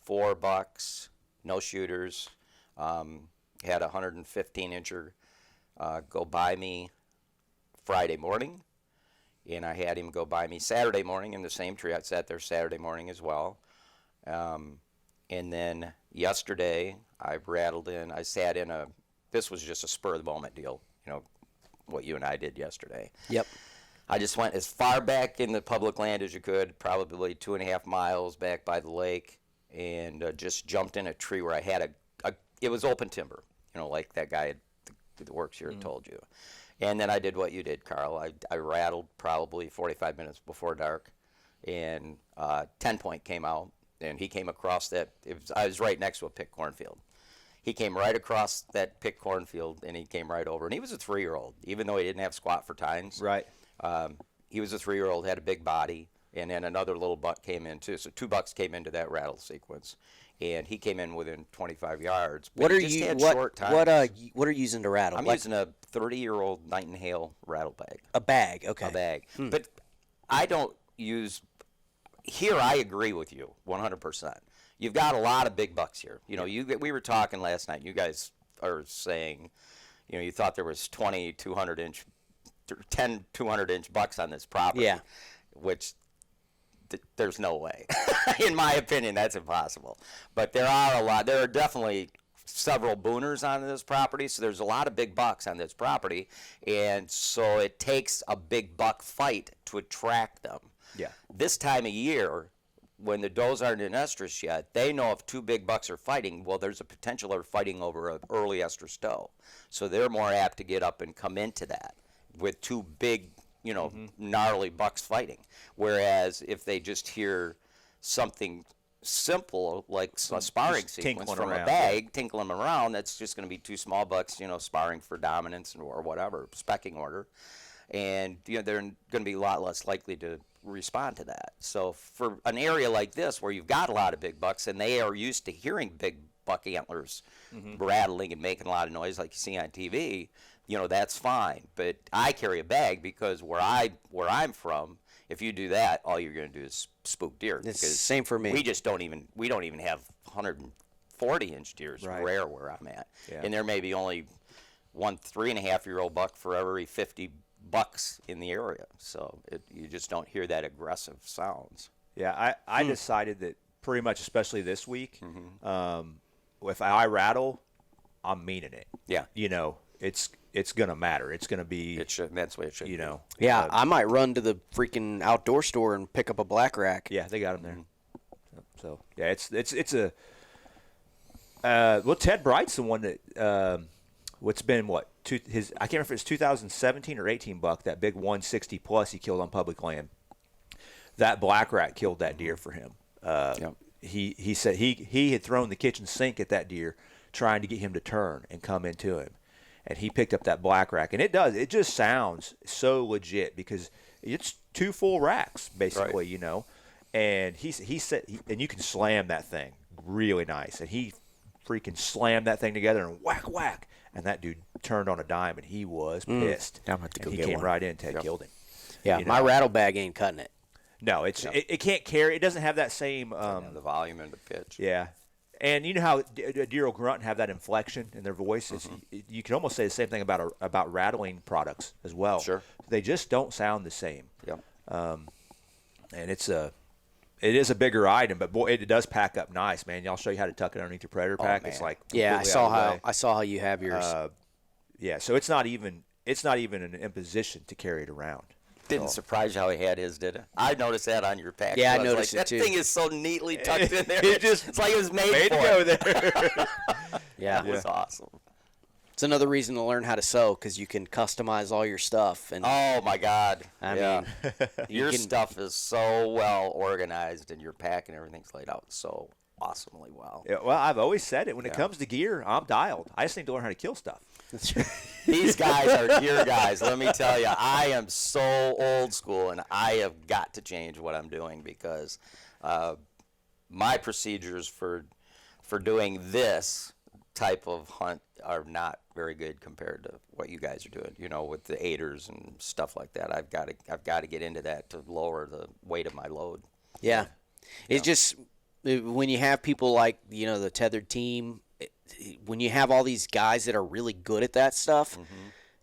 S2: 4 bucks, no shooters, had a 115-incher go by me Friday morning. And I had him go by me Saturday morning in the same tree. I sat there Saturday morning as well. And then yesterday, I sat in this was just a spur-of-the-moment deal, what you and I did yesterday.
S1: Yep.
S2: I just went as far back in the public land as you could, probably 2.5 miles back by the lake, and just jumped in a tree where I had it was open timber, like that guy that works here had told you. And then I did what you did, Carl. I rattled probably 45 minutes before dark, and 10-point came out, and he came across that. I was right next to a picked cornfield. He came right across that picked cornfield, and he came right over. And he was a 3-year-old, even though he didn't have squat for tines.
S3: Right.
S2: He was a 3-year-old, had a big body, and then another little buck came in too. So 2 bucks came into that rattle sequence, and he came in within 25 yards.
S1: What are you using to rattle?
S2: I'm using a 30-year-old Nightingale rattle bag.
S1: A bag, okay.
S2: A bag. But I don't use. Here, I agree with you 100%. You've got a lot of big bucks here. We were talking last night. You guys are saying, you thought there was 10 200-inch bucks on this property.
S1: Yeah.
S2: Which there's no way. In my opinion, that's impossible. But there are a lot. There are definitely several booners on this property, so there's a lot of big bucks on this property, and so it takes a big buck fight to attract them.
S3: Yeah.
S2: This time of year, when the does aren't in estrus yet, they know if 2 big bucks are fighting, well, there's a potential they're fighting over an early estrus doe. So they're more apt to get up and come into that with 2 big, gnarly bucks fighting. Whereas if they just hear something simple like a sparring sequence from a bag, tinkling them around, that's just going to be 2 small bucks, sparring for dominance or whatever, specking order. And they're going to be a lot less likely to respond to that. So for an area like this where you've got a lot of big bucks and they are used to hearing big buck antlers rattling and making a lot of noise like you see on TV, that's fine. But I carry a bag because where I'm from, if you do that, all you're going to do is spook deer.
S1: It's the same for me.
S2: We don't even have 140-inch deers.
S3: Right.
S2: Rare where I'm at.
S3: Yeah.
S2: And there may be only 1 3.5-year-old buck for every 50 bucks in the area. So you just don't hear that aggressive sounds.
S3: Yeah, I decided that pretty much, especially this week. If I rattle, I'm meaning it.
S2: Yeah.
S3: You know, it's going to matter. It's going to be,
S2: It should. That's the way it should.
S3: you know.
S1: Yeah, I might run to the freaking outdoor store and pick up a black rack.
S3: Yeah, they got them there. So yeah, it's a. Well, Ted Bright's the one that. What's been what? I can't remember if it's 2017 or 18 buck. That big 160 plus he killed on public land. That black rat killed that deer for him. He said he had thrown the kitchen sink at that deer, trying to get him to turn and come into him, and he picked up that black rack, and it just sounds so legit because it's 2 full racks basically,
S2: Right.
S3: you know, and he said and you can slam that thing really nice, and he freaking slammed that thing together and whack, and that dude turned on a dime, and he was pissed.
S1: I'm gonna have to go
S3: and he
S1: get
S3: came
S1: one.
S3: right in. Ted killed him.
S1: Yeah,
S3: You
S1: my
S3: know?
S1: rattle bag ain't cutting it.
S3: No, it can't carry. It doesn't have that same.
S2: The volume and the pitch.
S3: Yeah, and you know how a deer will grunt and have that inflection in their voice. You can almost say the same thing about rattling products as well.
S2: Sure.
S3: They just don't sound the same.
S2: Yep.
S3: And it is a bigger item, but boy, it does pack up nice, man. I'll show you how to tuck it underneath your predator pack.
S2: man.
S3: It's like
S1: Yeah,
S3: completely out of the way.
S1: I saw how you have yours.
S3: Yeah, so it's not even an imposition to carry it around.
S2: Didn't surprise you how he had his, did it? I noticed that on your pack.
S1: Yeah, I
S2: was
S1: noticed it
S2: like,
S1: too.
S2: That thing is so neatly tucked in there.
S3: It's
S2: like it was made
S3: to
S2: for
S3: go
S2: it.
S3: there.
S1: yeah,
S2: That was awesome.
S1: it's another reason to learn how to sew because you can customize all your stuff. And
S2: Oh my God!
S1: I
S2: yeah.
S1: mean,
S2: your
S1: can-
S2: stuff is so well organized, and your pack and everything's laid out so awesomely well.
S3: Yeah, well, I've always said it. When it comes to gear, I'm dialed. I just need to learn how to kill stuff.
S2: These guys are gear guys. Let me tell you, I am so old school, and I have got to change what I'm doing because my procedures for doing this type of hunt are not very good compared to what you guys are doing. You know, with the aiders and stuff like that. I've got to get into that to lower the weight of my load.
S1: yeah, it's just when you have people like the Tethrd team. When you have all these guys that are really good at that stuff,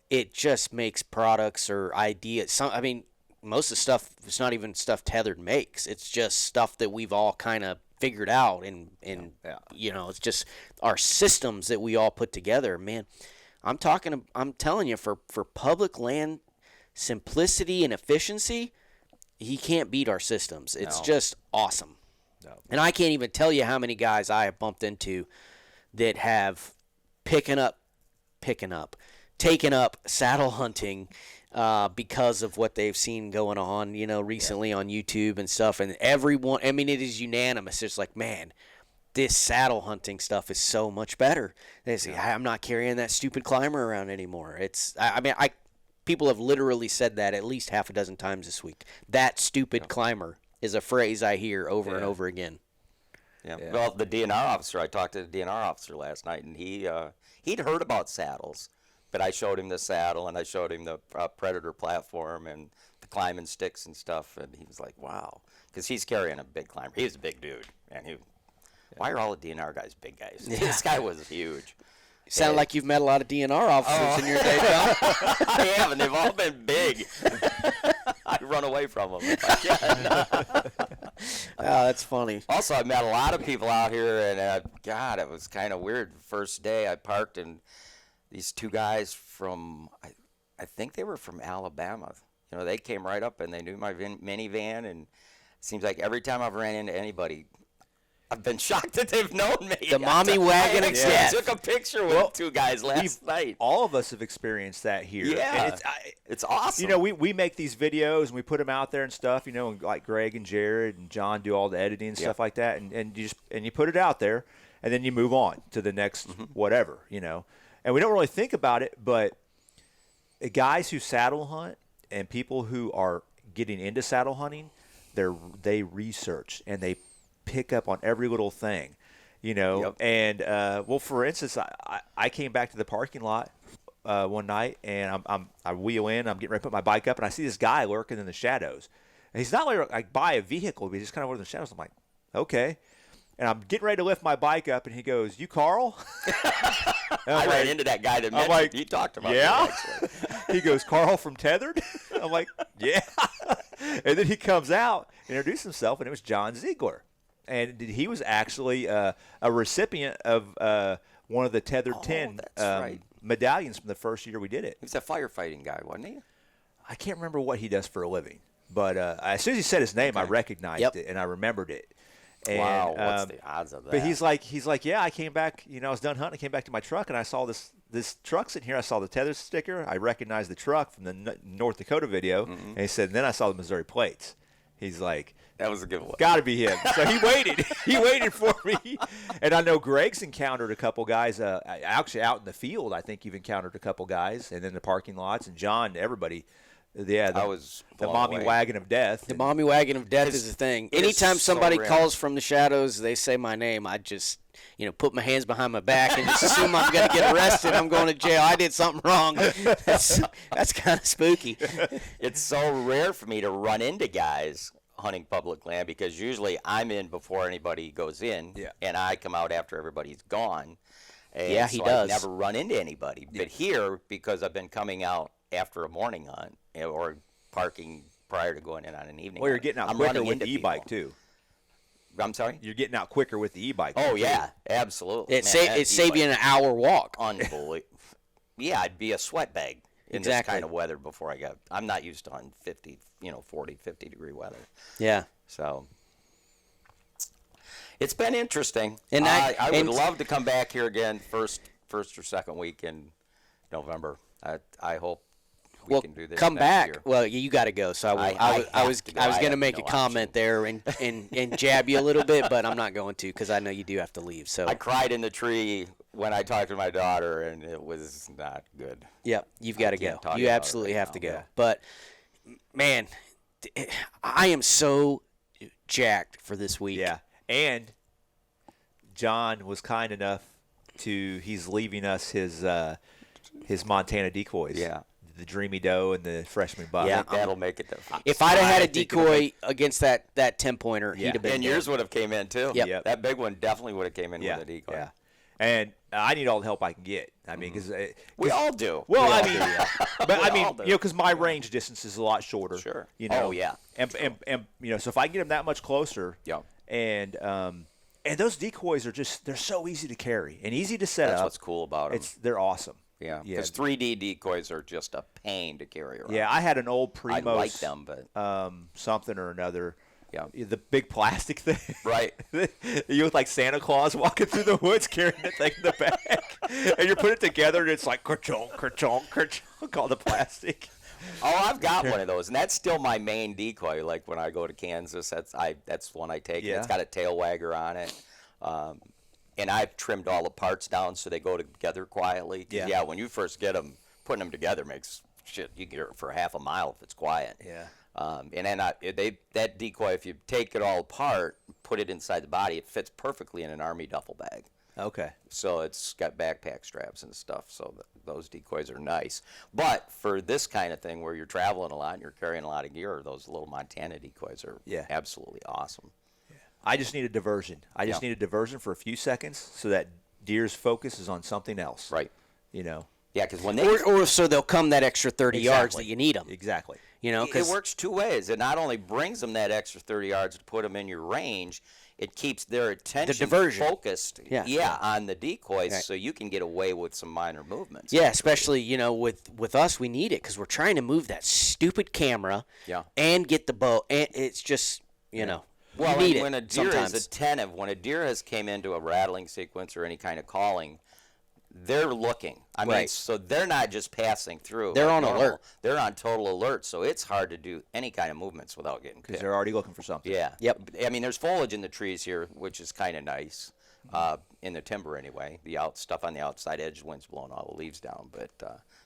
S1: it just makes products or ideas. I mean, most of the stuff, it's not even stuff Tethrd makes. It's just stuff that we've all kind of figured out. And it's just our systems that we all put together. Man, I'm telling you, for public land simplicity and efficiency, he can't beat our systems. It's just awesome.
S3: No.
S1: And I can't even tell you how many guys I have bumped into that have taken up saddle hunting because of what they've seen going on, recently on YouTube and stuff. And everyone, I mean, it is unanimous. It's like, man, this saddle hunting stuff is so much better. They say, I'm not carrying that stupid climber around anymore. People have literally said that at least half a dozen times this week. That stupid climber is a phrase I hear over and over again.
S2: Yeah. Well, the DNR officer, I talked to the DNR officer last night, and he'd heard about saddles, but I showed him the saddle, and I showed him the Predator platform and the climbing sticks and stuff, and he was like, wow, because he's carrying a big climber. He was a big dude, and why are all the DNR guys big guys? This guy was huge.
S1: You sound like you've met a lot of DNR officers in your day, John.
S2: I have, and they've all been big. I run away from them if I can.
S1: Oh, that's funny.
S2: Also, I met a lot of people out here, and God, it was kind of weird. First day I parked, and these 2 guys from, I think they were from Alabama. They came right up, and they knew my minivan, and it seems like every time I've ran into anybody, I've been shocked that they've known me.
S1: The mommy wagon
S2: I
S1: of death.
S2: took a picture with 2 guys last night.
S3: All of us have experienced that here.
S2: Yeah.
S3: And
S2: It's awesome.
S3: we make these videos and we put them out there and stuff, and like Greg and Jared and John do all the editing and stuff like that, and you put it out there, and then you move on to the next whatever, and we don't really think about it, but guys who saddle hunt and people who are getting into saddle hunting, they research and they pick up on every little thing, and for instance, I came back to the parking lot one night, and I wheel in. I'm getting ready to put my bike up, and I see this guy lurking in the shadows. And he's not like by a vehicle, but he's just kind of over in the shadows. I'm like, okay. And I'm getting ready to lift my bike up, and he goes, "You Carl?"
S2: I ran into that guy that mentioned
S3: like,
S2: he talked about
S3: yeah.
S2: me, actually.
S3: He goes, "Carl from Tethrd?" I'm like, "Yeah." And then he comes out, introduced himself, and it was John Ziegler. and he was actually a recipient of one of the Tethrd 10
S2: right.
S3: medallions from the first year we did it.
S2: He was a firefighting guy, wasn't he?
S3: I can't remember what he does for a living, but as soon as he said his name, I recognized it and I remembered it. And,
S2: wow, what's the odds of that?
S3: But he's like, yeah, I came back. I was done hunting. I came back to my truck, and I saw this truck sitting here. I saw the Tethrd sticker. I recognized the truck from the North Dakota video, and he said, and then I saw the Missouri plates. He's like,
S2: that was a giveaway.
S3: Got to be him. So he waited. He waited for me. And I know Greg's encountered a couple guys. Actually, out in the field, I think you've encountered a couple guys, and then the parking lots. And John, everybody. Yeah,
S2: I was
S3: the mommy wagon of death.
S1: The mommy wagon of death is a thing. Anytime somebody calls from the shadows, they say my name, I just, put my hands behind my back and just assume I'm going to get arrested. I'm going to jail. I did something wrong. That's kind of spooky.
S2: It's so rare for me to run into guys hunting public land because usually I'm in before anybody goes in, and I come out after everybody's gone. And
S1: yeah, he
S2: so
S1: does.
S2: I never run into anybody. But here, because I've been coming out after a morning hunt or parking prior to going in on an evening
S3: Well, you're
S2: hunt,
S3: getting out
S2: I'm
S3: quicker
S2: running
S3: with the
S2: into
S3: e-bike,
S2: people.
S3: too.
S2: I'm sorry?
S3: You're getting out quicker with the e-bike.
S2: Oh, yeah, absolutely.
S1: It saved you an hour walk.
S2: Unbelievable. Yeah, I'd be a sweat bag in this kind of weather before I got. I'm not used to hunting 50, 40, 50 degree weather.
S1: Yeah.
S2: So it's been interesting.
S1: And
S2: I would love to come back here again first or second week in November. I hope we can do this.
S1: Come
S2: next
S1: back.
S2: year.
S1: Well, you got to go. So I was going to make a comment there and jab you a little bit, but I'm not going to because I know you do have to leave. So
S2: I cried in the tree when I talked to my daughter, and it was not good.
S1: Yep, you've got to go. You absolutely have to go.
S2: Yeah.
S1: But man, I am so jacked for this week.
S3: Yeah, and John was kind enough he's leaving us his Montana decoys.
S2: Yeah.
S3: The Dreamy Doe and the Freshman Buck.
S1: Yeah.
S2: That'll make it.
S1: If I'd have had a decoy against that 10-pointer, he'd have been
S2: and
S1: dead.
S2: yours would have came in too.
S1: Yep.
S2: That big one definitely would have came in with a decoy.
S3: Yeah. And I need all the help I can get. I mean, because
S2: we all do.
S3: Well,
S2: We
S3: I
S2: all
S3: mean,
S2: do, yeah.
S3: but
S2: We
S3: I mean,
S2: all do.
S3: because my range distance is a lot shorter.
S2: Sure.
S3: Oh
S2: yeah.
S3: And so if I get them that much closer.
S2: Yeah.
S3: And those decoys are they're so easy to carry and easy to set up.
S2: That's what's cool about them.
S3: They're awesome.
S2: Yeah. Because 3D decoys are just a pain to carry around.
S3: Yeah, I had an old Primos.
S2: I like them, but
S3: something or another.
S2: Yeah.
S3: The big plastic thing.
S2: Right.
S3: You look like Santa Claus walking through the woods carrying the thing in the back. And you put it together and it's like kerchonk, kerchonk, kerchonk, all the plastic.
S2: Oh, I've got one of those, and that's still my main decoy. Like when I go to Kansas, that's one I take.
S3: Yeah.
S2: It's got a tail wagger on it, and I've trimmed all the parts down so they go together quietly. 'Cause, yeah, when you first get them, putting them together makes shit. You get it for half a mile if it's quiet.
S3: Yeah.
S2: And then that decoy, if you take it all apart, put it inside the body, it fits perfectly in an Army duffel bag.
S3: Okay.
S2: So it's got backpack straps and stuff, so those decoys are nice. But for this kind of thing where you're traveling a lot and you're carrying a lot of gear, those little Montana decoys are absolutely awesome.
S3: Yeah. I just need a diversion. I just need a diversion for a few seconds so that deer's focus is on something else.
S2: Right.
S3: You know?
S2: Yeah, because when they...
S1: Or so they'll come that extra 30 yards that you need them.
S3: Exactly.
S1: You know,
S2: it works two ways. It not only brings them that extra 30 yards to put them in your range, it keeps their attention focused on the decoys so you can get away with some minor movements.
S1: Yeah, especially, you know, with us, we need it because we're trying to move that stupid camera and get the bow. And it's just, you know,
S2: well,
S1: you need
S2: when
S1: it
S2: a deer
S1: sometimes.
S2: is attentive, when a deer has came into a rattling sequence or any kind of calling, they're looking. I mean, so they're not just passing through.
S1: They're on alert.
S2: They're on total alert, so it's hard to do any kind of movements without getting picked.
S3: Because they're already looking for something.
S2: Yeah.
S1: Yep.
S2: I mean, there's foliage in the trees here, which is kind of nice, in the timber anyway. The stuff on the outside edge, the wind's blowing all the leaves down, but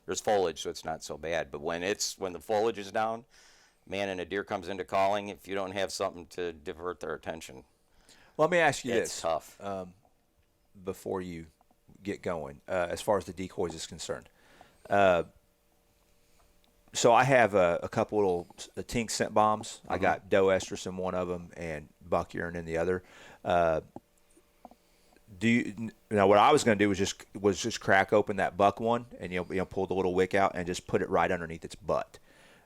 S2: there's foliage, so it's not so bad. But when the foliage is down, man, and a deer comes into calling, if you don't have something to divert their attention,
S3: Well, let me ask you
S2: it's
S3: this.
S2: tough.
S3: Before you get going, as far as the decoys is concerned. So I have a couple little Tink scent bombs. I got doe estrus in one of them and buck urine in the other. What I was going to do was just crack open that buck one and pull the little wick out and just put it right underneath its butt.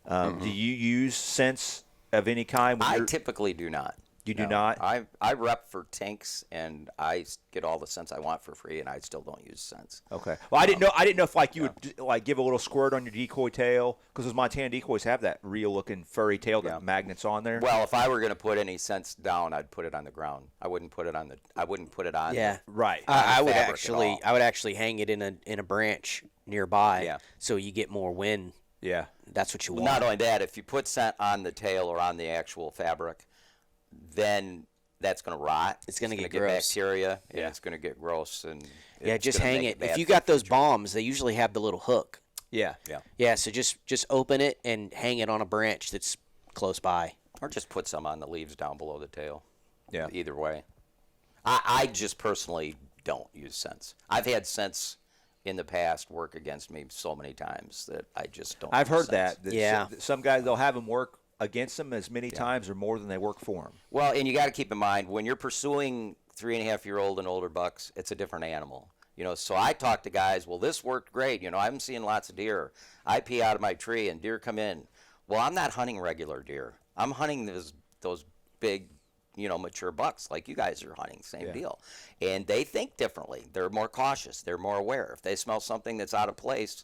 S3: Do you use scents of any kind?
S2: I typically do not.
S3: You do
S2: No,
S3: not?
S2: I rep for tinks, and I get all the scents I want for free, and I still don't use scents.
S3: Okay. Well, I didn't know. I didn't know if like you would like give a little squirt on your decoy tail, because those Montana decoys have that real looking furry tail that
S2: Yeah.
S3: magnets on there.
S2: Well, if I were going to put any scents down, I'd put it on the ground. I wouldn't put it on the. I wouldn't put it on.
S1: Yeah.
S3: Right.
S1: I would
S2: fabric at all.
S1: actually hang it in a branch nearby,
S2: Yeah.
S1: so you get more wind.
S3: Yeah.
S1: That's what you
S2: Well,
S1: want.
S2: not only that, if you put scent on the tail or on the actual fabric, then that's going to rot.
S1: It's gonna get
S2: get
S1: gross.
S2: bacteria, and
S3: Yeah.
S2: it's going to get gross. And
S1: Yeah,
S2: it's
S1: just
S2: gonna
S1: hang
S2: make
S1: it.
S2: bad
S1: If you
S2: for
S1: got
S2: the
S1: those
S2: future.
S1: bombs, they usually have the little hook.
S3: Yeah.
S2: Yeah.
S1: Yeah, so just open it and hang it on a branch that's close by.
S2: Or just put some on the leaves down below the tail.
S3: Yeah.
S2: Either way. I just personally don't use scents. I've had scents in the past work against me so many times that I just don't.
S3: I've
S2: use
S3: heard
S2: scents.
S3: that.
S1: Yeah.
S3: Some guys, they'll have them work against them as many times or more than they work for them.
S2: Well, and you got to keep in mind when you're pursuing 3.5-year-old and older bucks, it's a different animal. So I talk to guys. Well, this worked great. I'm seeing lots of deer. I pee out of my tree and deer come in. Well, I'm not hunting regular deer. I'm hunting those big, mature bucks like you guys are hunting. Same deal. And they think differently. They're more cautious. They're more aware. If they smell something that's out of place,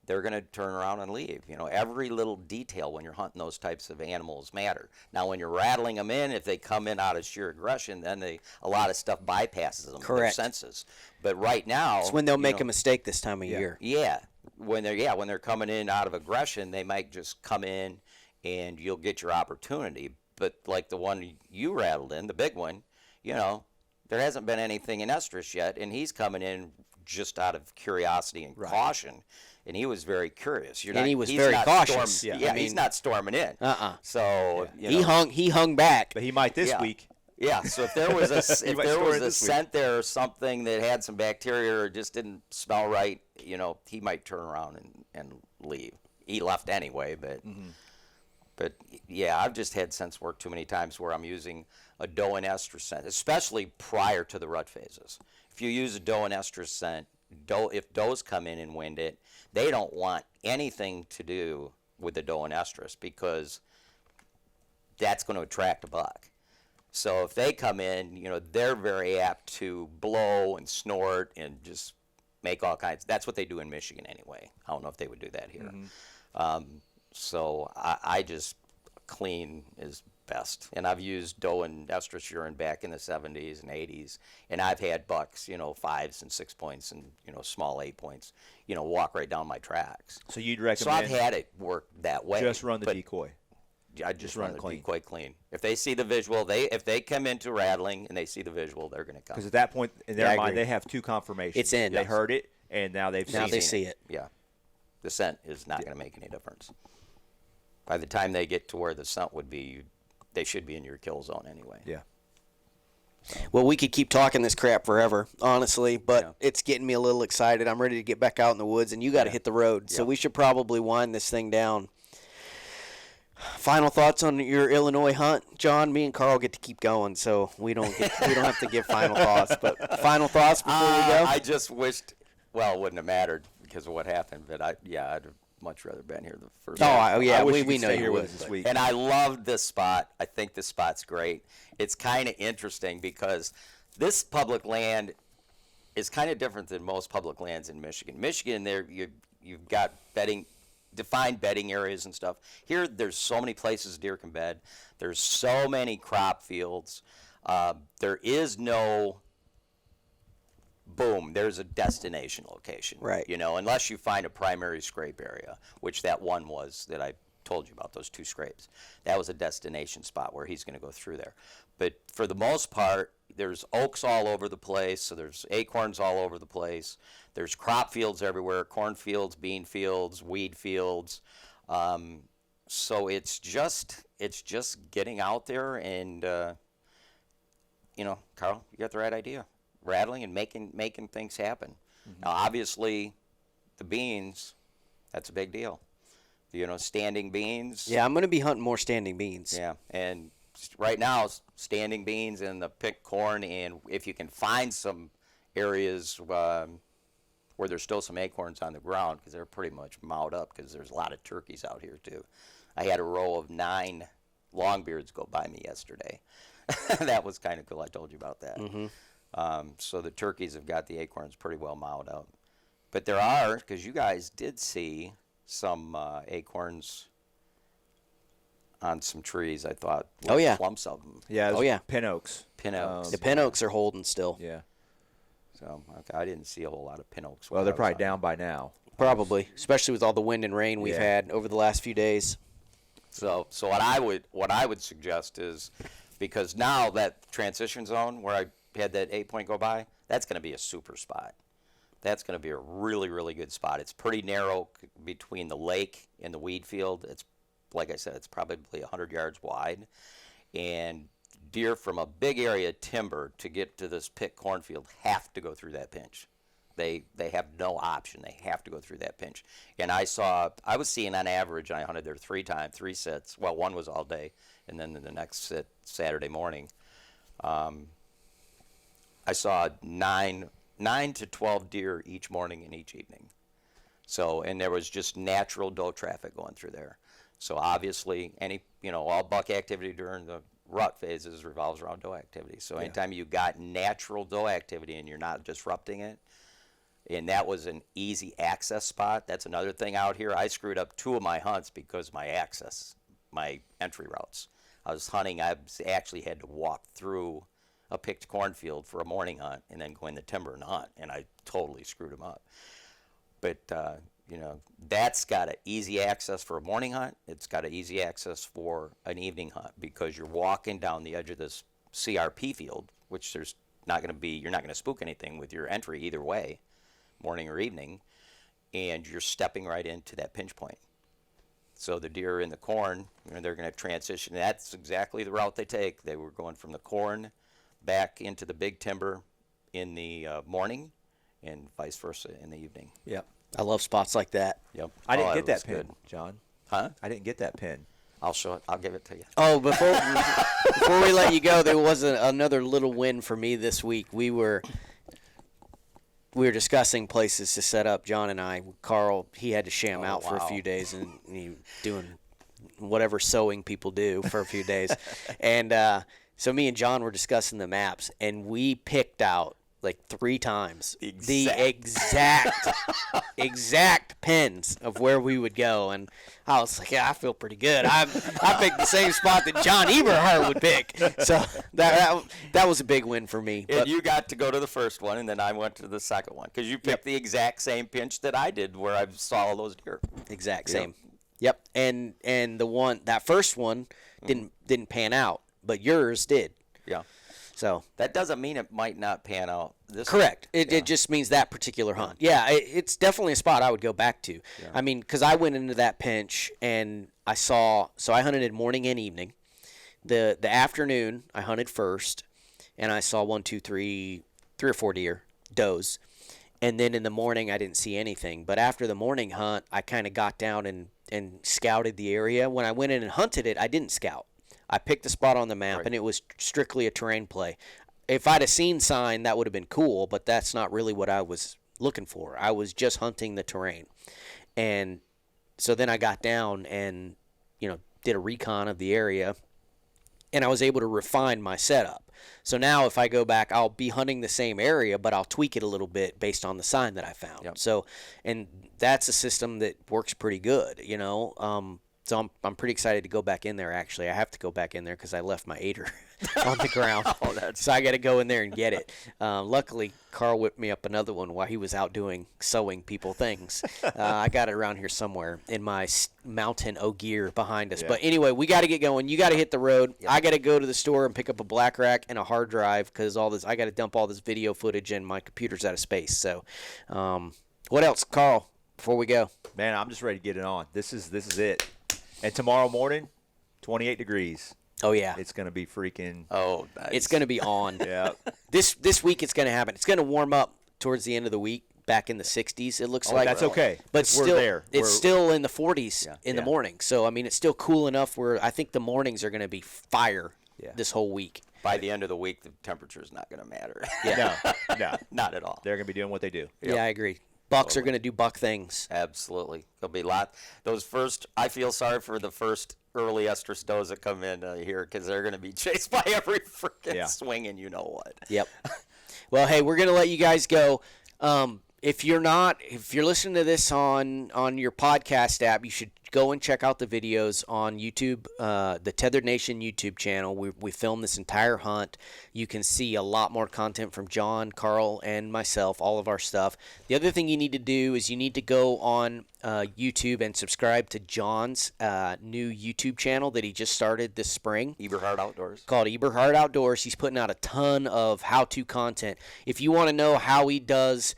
S2: they're going to turn around and leave. Every little detail when you're hunting those types of animals matter. Now, when you're rattling them in, if they come in out of sheer aggression, then a lot of stuff bypasses them.
S1: Correct.
S2: Their senses. But right now,
S1: It's when they'll make a mistake this time of year.
S2: yeah, when they're coming in out of aggression, they might just come in, and you'll get your opportunity. But like the one you rattled in, the big one, there hasn't been anything in estrus yet, and he's coming in just out of curiosity and caution, and he was very curious.
S1: He was very cautious.
S2: He's not storming in. So
S1: He hung back.
S3: But he might this
S2: Yeah.
S3: week.
S2: Yeah, so if there was a
S3: You might store it this week.
S2: scent there or something that had some bacteria or just didn't smell right, he might turn around and leave. He left anyway, but yeah, I've just had scents work too many times where I'm using a doe and estrus scent, especially prior to the rut phases. If you use a doe and estrus scent, if does come in and wind it, they don't want anything to do with the doe and estrus because that's going to attract a buck. So if they come in, they're very apt to blow and snort and just make all kinds. That's what they do in Michigan anyway. I don't know if they would do that here. So I just clean is best. And I've used doe and estrus urine back in the 70s and 80s. And I've had bucks, 5s and 6 points and, small 8 points, walk right down my tracks.
S3: So you'd
S2: So
S3: recommend
S2: I've had it work that way.
S3: just run the
S2: but
S3: decoy.
S2: I just run
S3: it
S2: the
S3: clean.
S2: decoy clean. If they see the visual, if they come into rattling and they see the visual, they're going to come.
S3: Because at that point, in their
S1: I
S3: mind,
S1: agree.
S3: they have two confirmations.
S1: It's in.
S3: They
S1: Yes.
S3: heard it, and now they've
S1: Now
S3: seen
S1: they
S3: it.
S1: see it.
S2: Yeah. The scent is not going to make any difference. By the time they get to where the scent would be, they should be in your kill zone anyway.
S3: Yeah.
S1: Well, we could keep talking this crap forever, honestly, but
S2: Yeah.
S1: it's getting me a little excited. I'm ready to get back out in the woods, and you got to hit the road. So
S2: Yeah.
S1: we should probably wind this thing down. Final thoughts on your Illinois hunt, John? Me and Carl get to keep going, so we don't have to give final thoughts. But final thoughts before we go.
S2: I just wished, well, it wouldn't have mattered because of what happened, but I'd have much rather been here the first time.
S1: Yeah,
S3: I wish
S1: we
S3: you could
S1: know
S3: stay
S1: you
S3: here with
S1: would.
S3: us this
S1: but-
S3: week.
S2: And I loved this spot. I think this spot's great. It's kind of interesting because this public land is kind of different than most public lands in Michigan. Michigan, you've got defined bedding areas and stuff. Here, there's so many places deer can bed. There's so many crop fields. There is no boom, there's a destination location.
S1: Right.
S2: Unless you find a primary scrape area, which that one was that I told you about, those 2 scrapes. That was a destination spot where he's going to go through there. But for the most part, there's oaks all over the place, so there's acorns all over the place. There's crop fields everywhere, cornfields, bean fields, weed fields. So it's just getting out there and, Carl, you got the right idea. Rattling and making things happen. Now, obviously, the beans, that's a big deal. Standing beans.
S1: Yeah, I'm going to be hunting more standing beans.
S2: Yeah, and right now, standing beans and the picked corn, and if you can find some areas where there's still some acorns on the ground, because they're pretty much mowed up, because there's a lot of turkeys out here too. I had a row of 9 longbeards go by me yesterday. That was kind of cool. I told you about that. So the turkeys have got the acorns pretty well mound out. But there are, because you guys did see some acorns on some trees, I thought.
S1: Oh, yeah.
S2: Clumps of them.
S3: Yeah.
S1: Oh, yeah.
S3: Pin oaks.
S2: Pin oaks.
S1: The pin oaks are holding still.
S3: Yeah.
S2: So okay, I didn't see a whole lot of pin oaks.
S3: Well, they're probably down by now.
S1: Probably, especially with all the wind and rain we've had over the last few days.
S2: So what I would suggest is, because now that transition zone where I had that 8-point go by, that's going to be a super spot. That's going to be a really, really good spot. It's pretty narrow between the lake and the weed field. It's, like I said, it's probably 100 yards wide. And deer from a big area of timber to get to this pit cornfield have to go through that pinch. They have no option. They have to go through that pinch. And I was seeing on average, and I hunted there 3 sets. Well, one was all day, and then the next sit Saturday morning. I saw 9 to 12 deer each morning and each evening. So, and there was just natural doe traffic going through there. So obviously, all buck activity during the rut phases revolves around doe activity. So anytime you got natural doe activity and you're not disrupting it, and that was an easy access spot. That's another thing out here. I screwed up 2 of my hunts because of my entry routes. I was hunting. I actually had to walk through a picked cornfield for a morning hunt and then go in the timber and hunt, and I totally screwed them up. But, that's got an easy access for a morning hunt. It's got an easy access for an evening hunt because you're walking down the edge of this CRP field, which you're not going to spook anything with your entry either way, morning or evening, and you're stepping right into that pinch point. So the deer in the corn, they're going to transition. That's exactly the route they take. They were going from the corn back into the big timber in the morning and vice versa in the evening.
S3: Yep.
S1: I love spots like that.
S2: Yep.
S3: I didn't get that
S2: was
S3: pin,
S2: good.
S3: John.
S2: Huh?
S3: I didn't get that pin.
S2: I'll show it. I'll give it to you.
S1: Oh, before we let you go, there was another little win for me this week. We were discussing places to set up. John and I. Carl, he had to sham out for a few days and he doing whatever sewing people do for a few days, and so me and John were discussing the maps, and we picked out like 3 times the exact pins of where we would go, and I was like, yeah, I feel pretty good. I picked the same spot that John Eberhart would pick, so that was a big win for me.
S2: And you got to go to the first one, and then I went to the second one because you picked the exact same pinch that I did where I saw all those deer.
S1: Exact same. Yep. And that first one didn't pan out, but yours did.
S2: Yeah.
S1: So
S2: that doesn't mean it might not pan out.
S1: Correct. It just means that particular hunt. Yeah, it's definitely a spot I would go back to. Yeah. I mean, because I went into that pinch and I hunted morning and evening. The afternoon I hunted first, and I saw 3 or 4 deer, does. And then in the morning I didn't see anything. But after the morning hunt, I kind of got down and scouted the area. When I went in and hunted it, I didn't scout. I picked a spot on the map, and it was strictly a terrain play. If I'd have seen sign, that would have been cool, but that's not really what I was looking for. I was just hunting the terrain. And so then I got down and, did a recon of the area, and I was able to refine my setup. So now if I go back, I'll be hunting the same area, but I'll tweak it a little bit based on the sign that I found. Yep. So, and that's a system that works pretty good, So I'm pretty excited to go back in there, actually. I have to go back in there because I left my 8er on the ground. So I got to go in there and get it. Luckily, Carl whipped me up another one while he was out sewing people things. I got it around here somewhere in my mountain gear behind us. Yeah. But anyway, we got to get going. You got to hit the road. Yep. I got to go to the store and pick up a black rack and a hard drive because I got to dump all this video footage and my computer's out of space. So what else, Carl, before we go?
S3: Man, I'm just ready to get it on. This is it. And tomorrow morning, 28 degrees.
S1: Oh, yeah.
S3: It's going to be freaking.
S2: Oh, nice.
S1: It's going to be on.
S3: Yeah.
S1: This week it's going to happen. It's going to warm up towards the end of the week, back in the 60s, it looks like.
S3: That's okay.
S1: But still,
S3: we're there.
S1: It's still in the 40s in the morning. So, I mean, it's still cool enough where I think the mornings are going to be fire this whole week.
S2: By the end of the week, the temperature is not going to matter.
S3: Yeah. No.
S2: Not at all.
S3: They're going to be doing what they do.
S1: Yeah, I agree. bucks are going to do buck things.
S2: Absolutely. There'll be those first, I feel sorry for the first early estrus does that come in here because they're going to be chased by every freaking swing and you know what.
S1: Yep. Well, hey, we're going to let you guys go. If you're listening to this on your podcast app, you should go and check out the videos on YouTube, the Tethrd Nation YouTube channel. We filmed this entire hunt. You can see a lot more content from John, Carl, and myself, all of our stuff. The other thing you need to do is you need to go on YouTube and subscribe to John's new YouTube channel that he just started this spring.
S2: Eberhart Outdoors.
S1: Called Eberhart Outdoors. He's putting out a ton of how-to content. If you want to know how he does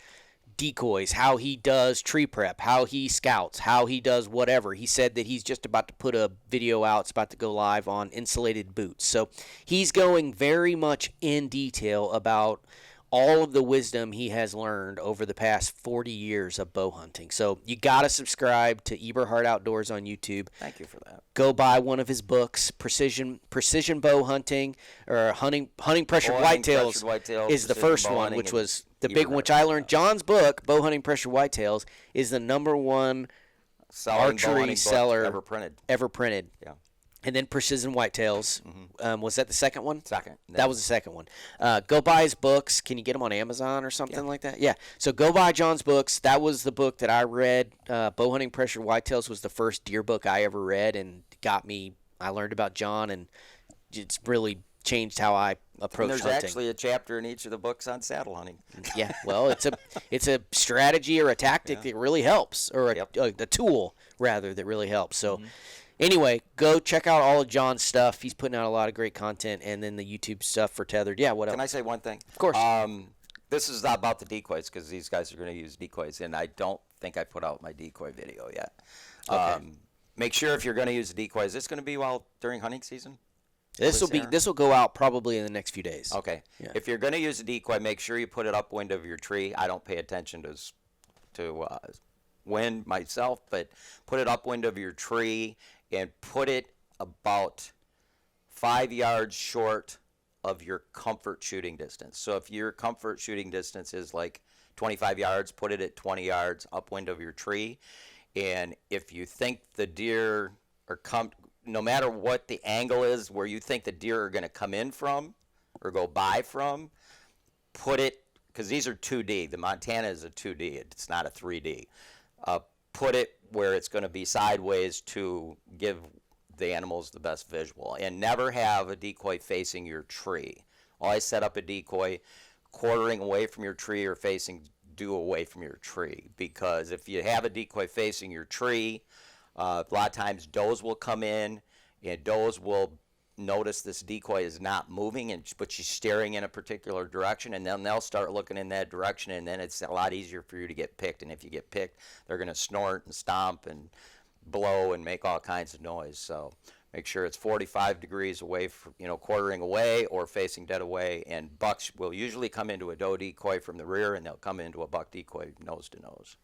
S1: decoys, how he does tree prep, how he scouts, how he does whatever. He said that he's just about to put a video out. It's about to go live on insulated boots. So he's going very much in detail about all of the wisdom he has learned over the past 40 years of bow hunting. So you got to subscribe to Eberhart Outdoors on YouTube.
S2: Thank you for that.
S1: Go buy one of his books, Precision Bow Hunting, or Hunting Pressured Whitetails is the first one, which was the big one, which I learned. John's book, Bow Hunting Pressured Whitetails, is the #1 archery seller ever printed.
S2: Yeah.
S1: And then Precision Whitetails. Was that the second one?
S2: Second.
S1: That was the second one. Go buy his books. Can you get them on Amazon or something like that? Yeah. So go buy John's books. That was the book that I read. Bow Hunting Pressured Whitetails was the first deer book I ever read and got me. I learned about John, and it's really changed how I approach
S2: hunting.
S1: There's
S2: actually a chapter in each of the books on saddle hunting.
S1: Yeah. Well, it's a strategy or a tactic that really helps, or a tool, rather, that really helps. So anyway, go check out all of John's stuff. He's putting out a lot of great content, and then the YouTube stuff for Tethrd. Yeah, what else?
S2: Can I say one thing?
S1: Of course.
S2: This is not about the decoys because these guys are going to use decoys, and I don't think I put out my decoy video yet.
S1: Okay.
S2: Make sure if you're going to use decoys, it's going to be during hunting season.
S1: This will go out probably in the next few days.
S2: Okay.
S1: Yeah.
S2: If you're going to use a decoy, make sure you put it upwind of your tree. I don't pay attention to wind myself, but put it upwind of your tree and put it about 5 yards short of your comfort shooting distance. So if your comfort shooting distance is like 25 yards, put it at 20 yards upwind of your tree. And if you think the deer are no matter what the angle is where you think the deer are going to come in from or go by from, put it, because these are 2D. The Montana is a 2D. It's not a 3D. Put it where it's going to be sideways to give the animals the best visual. And never have a decoy facing your tree. Always set up a decoy quartering away from your tree or facing due away from your tree. Because if you have a decoy facing your tree, a lot of times does will come in, and does will notice this decoy is not moving, but she's staring in a particular direction, and then they'll start looking in that direction, and then it's a lot easier for you to get picked. And if you get picked, they're going to snort and stomp and blow and make all kinds of noise. So make sure it's 45 degrees away, quartering away or facing dead away. And bucks will usually come into a doe decoy from the rear, and they'll come into a buck decoy nose to nose.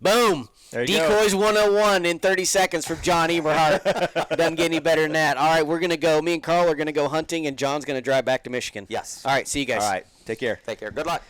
S1: Boom. Decoys 101 in 30 seconds from John Eberhart. Doesn't get any better than that. All right, we're going to go. Me and Carl are going to go hunting, and John's going to drive back to Michigan.
S2: Yes.
S1: All right, see you guys.
S3: All right, take care.
S2: Take care. Good luck.